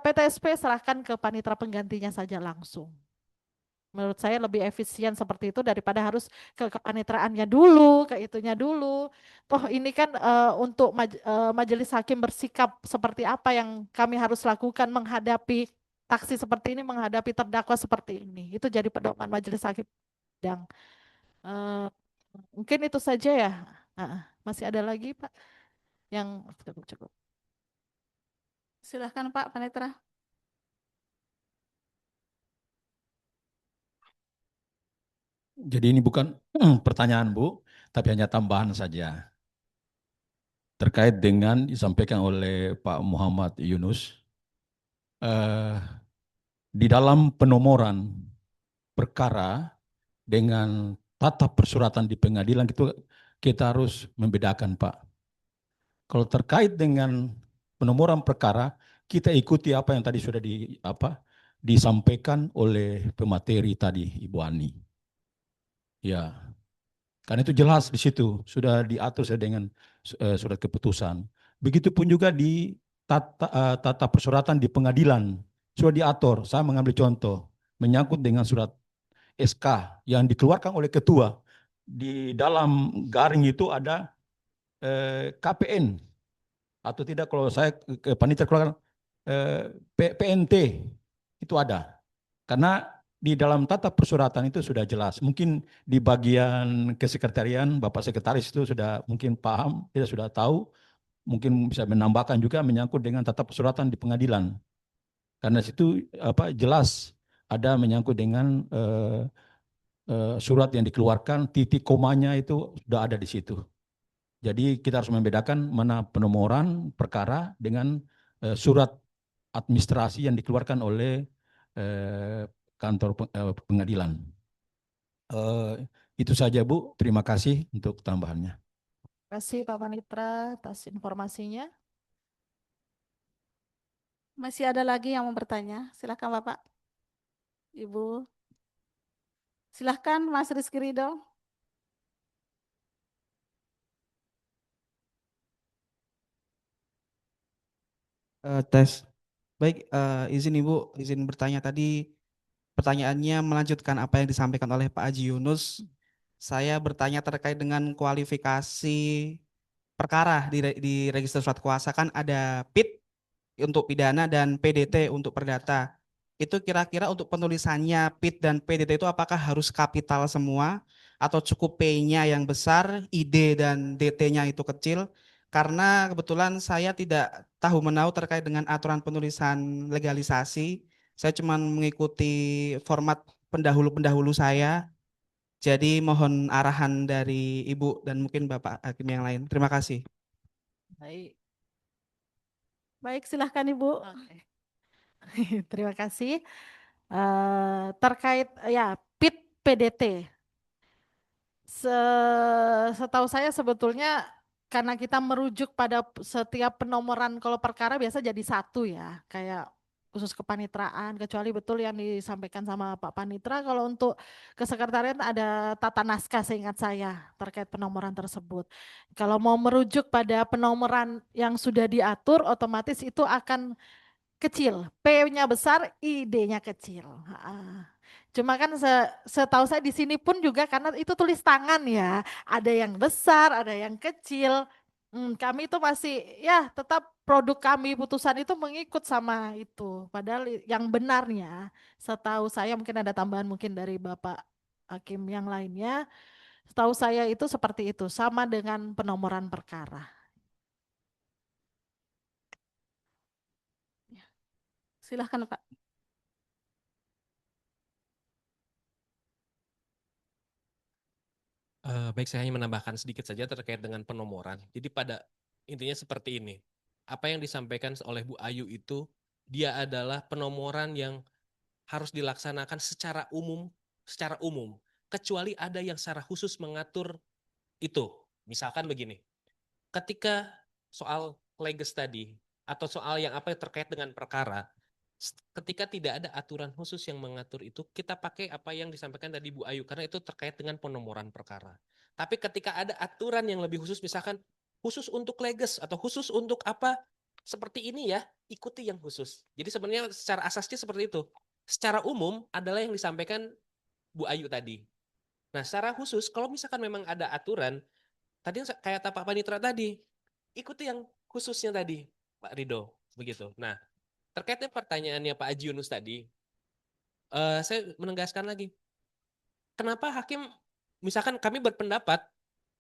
PTSP serahkan ke panitera penggantinya saja langsung. Menurut saya lebih efisien seperti itu daripada harus ke kepaniteraannya dulu, ke itunya dulu. Toh ini kan untuk majelis hakim bersikap seperti apa yang kami harus lakukan menghadapi taksi seperti ini, menghadapi terdakwa seperti ini. Itu jadi pedoman majelis hakim sidang. Mungkin itu saja ya. Masih ada lagi Pak? Yang cukup. Silahkan Pak Panitera. Jadi ini bukan pertanyaan Bu, tapi hanya tambahan saja. Terkait dengan disampaikan oleh Pak Muhammad Yunus, di dalam penomoran perkara dengan tata persuratan di pengadilan itu kita harus membedakan Pak. Kalau terkait dengan penomoran perkara, kita ikuti apa yang tadi sudah disampaikan oleh pemateri tadi, Ibu Ani. Ya, karena itu jelas di situ sudah diatur dengan surat keputusan. Begitupun juga di tata persuratan di pengadilan sudah diatur. Saya mengambil contoh menyangkut dengan surat SK yang dikeluarkan oleh ketua. Di dalam garing itu ada KPN atau tidak, kalau saya ke panitia keluarkan PNT itu ada. Karena di dalam tata persuratan itu sudah jelas. Mungkin di bagian kesekretarian Bapak Sekretaris itu sudah mungkin paham, tidak sudah tahu, mungkin bisa menambahkan juga menyangkut dengan tata persuratan di pengadilan. Karena situ jelas ada menyangkut dengan surat yang dikeluarkan, titik komanya itu sudah ada di situ. Jadi kita harus membedakan mana penomoran perkara dengan surat administrasi yang dikeluarkan oleh kantor pengadilan. Itu saja Bu, terima kasih untuk tambahannya. Terima kasih Pak Panitera atas informasinya. Masih ada lagi yang mau bertanya? Silakan Bapak, Ibu. Silakan Mas Rizky Ridho. Tes. Baik, izin Ibu, izin bertanya tadi. Pertanyaannya melanjutkan apa yang disampaikan oleh Pak Haji Yunus. Saya bertanya terkait dengan kualifikasi perkara di register surat kuasa, kan ada PIT, untuk pidana dan PDT untuk perdata. Itu kira-kira untuk penulisannya PID dan PDT itu apakah harus kapital semua atau cukup P-nya yang besar, ID dan DT-nya itu kecil? Karena kebetulan saya tidak tahu menahu terkait dengan aturan penulisan legalisasi. Saya cuma mengikuti format pendahulu-pendahulu saya. Jadi mohon arahan dari Ibu dan mungkin Bapak Hakim yang lain. Terima kasih. Baik. Baik, silahkan Ibu. Terima kasih. Terkait ya PID PDT. Setahu saya sebetulnya karena kita merujuk pada setiap penomoran kalau perkara biasa jadi satu ya, kayak khusus kepanitraan, kecuali betul yang disampaikan sama Pak Panitra, kalau untuk kesekretariat ada tata naskah seingat saya terkait penomoran tersebut. Kalau mau merujuk pada penomoran yang sudah diatur, otomatis itu akan kecil, P-nya besar, ID-nya kecil. Cuma kan setahu saya di sini pun juga karena itu tulis tangan ya, ada yang besar, ada yang kecil. Kami itu masih ya tetap produk kami putusan itu mengikut sama itu. Padahal yang benarnya setahu saya mungkin ada tambahan mungkin dari Bapak Hakim yang lainnya. Setahu saya itu seperti itu, sama dengan penomoran perkara. Silahkan Pak. Baik, saya hanya menambahkan sedikit saja terkait dengan penomoran. Jadi pada intinya seperti ini. Apa yang disampaikan oleh Bu Ayu itu, dia adalah penomoran yang harus dilaksanakan secara umum, kecuali ada yang secara khusus mengatur itu. Misalkan begini, ketika soal leges tadi, atau soal yang apa yang terkait dengan perkara, ketika tidak ada aturan khusus yang mengatur itu, kita pakai apa yang disampaikan tadi Bu Ayu, karena itu terkait dengan penomoran perkara. Tapi ketika ada aturan yang lebih khusus, misalkan khusus untuk leges atau khusus untuk apa, seperti ini ya, ikuti yang khusus. Jadi sebenarnya secara asasnya seperti itu. Secara umum adalah yang disampaikan Bu Ayu tadi. Nah, secara khusus kalau misalkan memang ada aturan, tadi kayak Pak Panitra tadi, ikuti yang khususnya tadi, Pak Rido, begitu. Nah, terkait dengan pertanyaannya Pak Haji Yunus tadi, saya menegaskan lagi, kenapa hakim, misalkan kami berpendapat,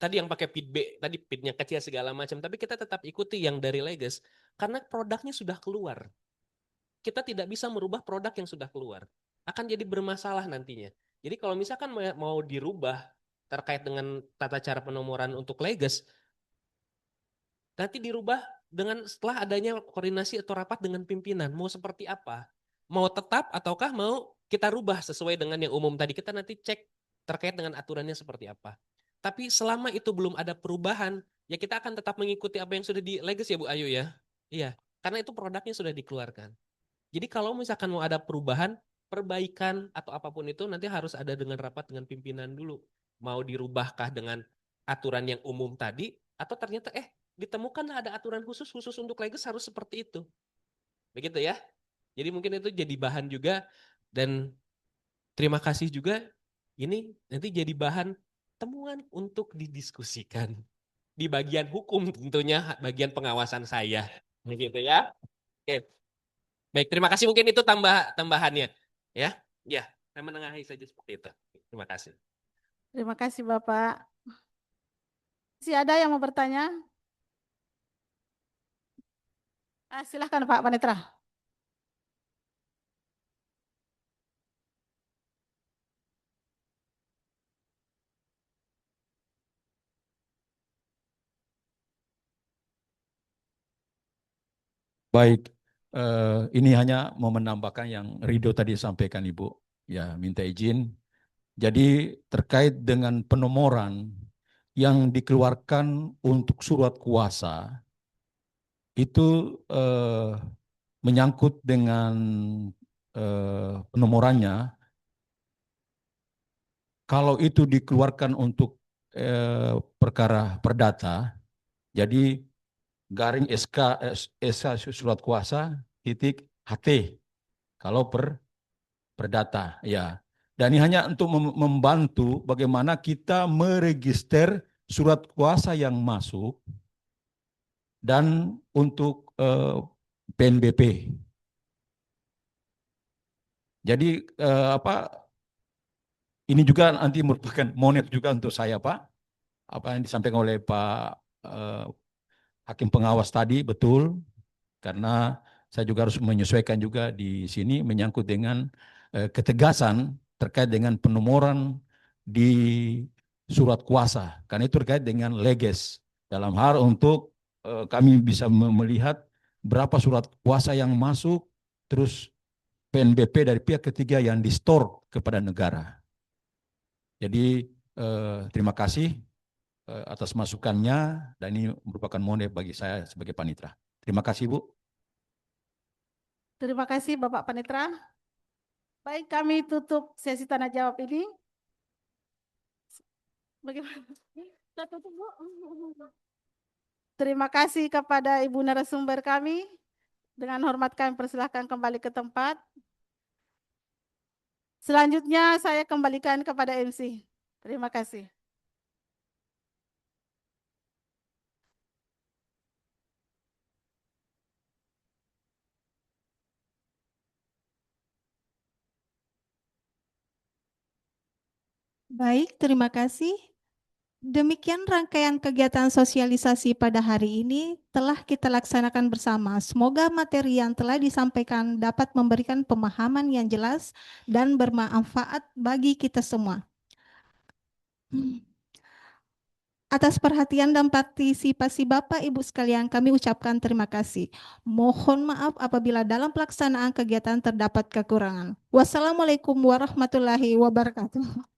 tadi yang pakai PID B, tadi PID-nya kecil segala macam, tapi kita tetap ikuti yang dari leges, karena produknya sudah keluar. Kita tidak bisa merubah produk yang sudah keluar. Akan jadi bermasalah nantinya. Jadi kalau misalkan mau dirubah terkait dengan tata cara penomoran untuk leges, nanti dirubah dengan setelah adanya koordinasi atau rapat dengan pimpinan. Mau seperti apa? Mau tetap ataukah mau kita rubah sesuai dengan yang umum tadi? Kita nanti cek terkait dengan aturannya seperti apa. Tapi selama itu belum ada perubahan, ya kita akan tetap mengikuti apa yang sudah di leges ya Bu Ayu ya. Iya, karena itu produknya sudah dikeluarkan. Jadi kalau misalkan mau ada perubahan, perbaikan atau apapun itu nanti harus ada dengan rapat dengan pimpinan dulu. Mau dirubahkah dengan aturan yang umum tadi atau ternyata ditemukanlah ada aturan khusus untuk leges harus seperti itu. Begitu ya. Jadi mungkin itu jadi bahan juga dan terima kasih juga ini nanti jadi bahan temuan untuk didiskusikan di bagian hukum tentunya bagian pengawasan saya. Begitu ya. Oke. Baik, terima kasih mungkin itu tambahannya. Ya. Ya, saya menengahi saja seperti itu. Terima kasih. Terima kasih Bapak. Masih ada yang mau bertanya? Silahkan Pak Panitra. Baik, ini hanya mau menambahkan yang Rido tadi sampaikan Ibu. Ya, minta izin. Jadi terkait dengan penomoran yang dikeluarkan untuk surat kuasa, itu menyangkut dengan penomorannya. Kalau itu dikeluarkan untuk perkara perdata, jadi garing SK surat kuasa titik HT kalau perdata ya. Dan ini hanya untuk membantu bagaimana kita meregister surat kuasa yang masuk dan untuk PNBP. Jadi ini juga nanti merupakan monet juga untuk saya, Pak. Apa yang disampaikan oleh Pak Hakim Pengawas tadi betul, karena saya juga harus menyesuaikan juga di sini menyangkut dengan ketegasan terkait dengan penomoran di surat kuasa, karena itu terkait dengan leges dalam hal untuk kami bisa melihat berapa surat kuasa yang masuk, terus PNBP dari pihak ketiga yang di-store kepada negara. Jadi terima kasih atas masukannya, dan ini merupakan monet bagi saya sebagai panitera. Terima kasih, Bu. Terima kasih Bapak Panitera. Baik, kami tutup sesi tanya jawab ini. Bagaimana? Kita tutup, Bu. Terima kasih kepada Ibu narasumber kami. Dengan hormat kami persilahkan kembali ke tempat. Selanjutnya saya kembalikan kepada MC. Terima kasih. Baik, terima kasih. Demikian rangkaian kegiatan sosialisasi pada hari ini telah kita laksanakan bersama. Semoga materi yang telah disampaikan dapat memberikan pemahaman yang jelas dan bermanfaat bagi kita semua. Atas perhatian dan partisipasi Bapak Ibu sekalian, kami ucapkan terima kasih. Mohon maaf apabila dalam pelaksanaan kegiatan terdapat kekurangan. Wassalamualaikum warahmatullahi wabarakatuh.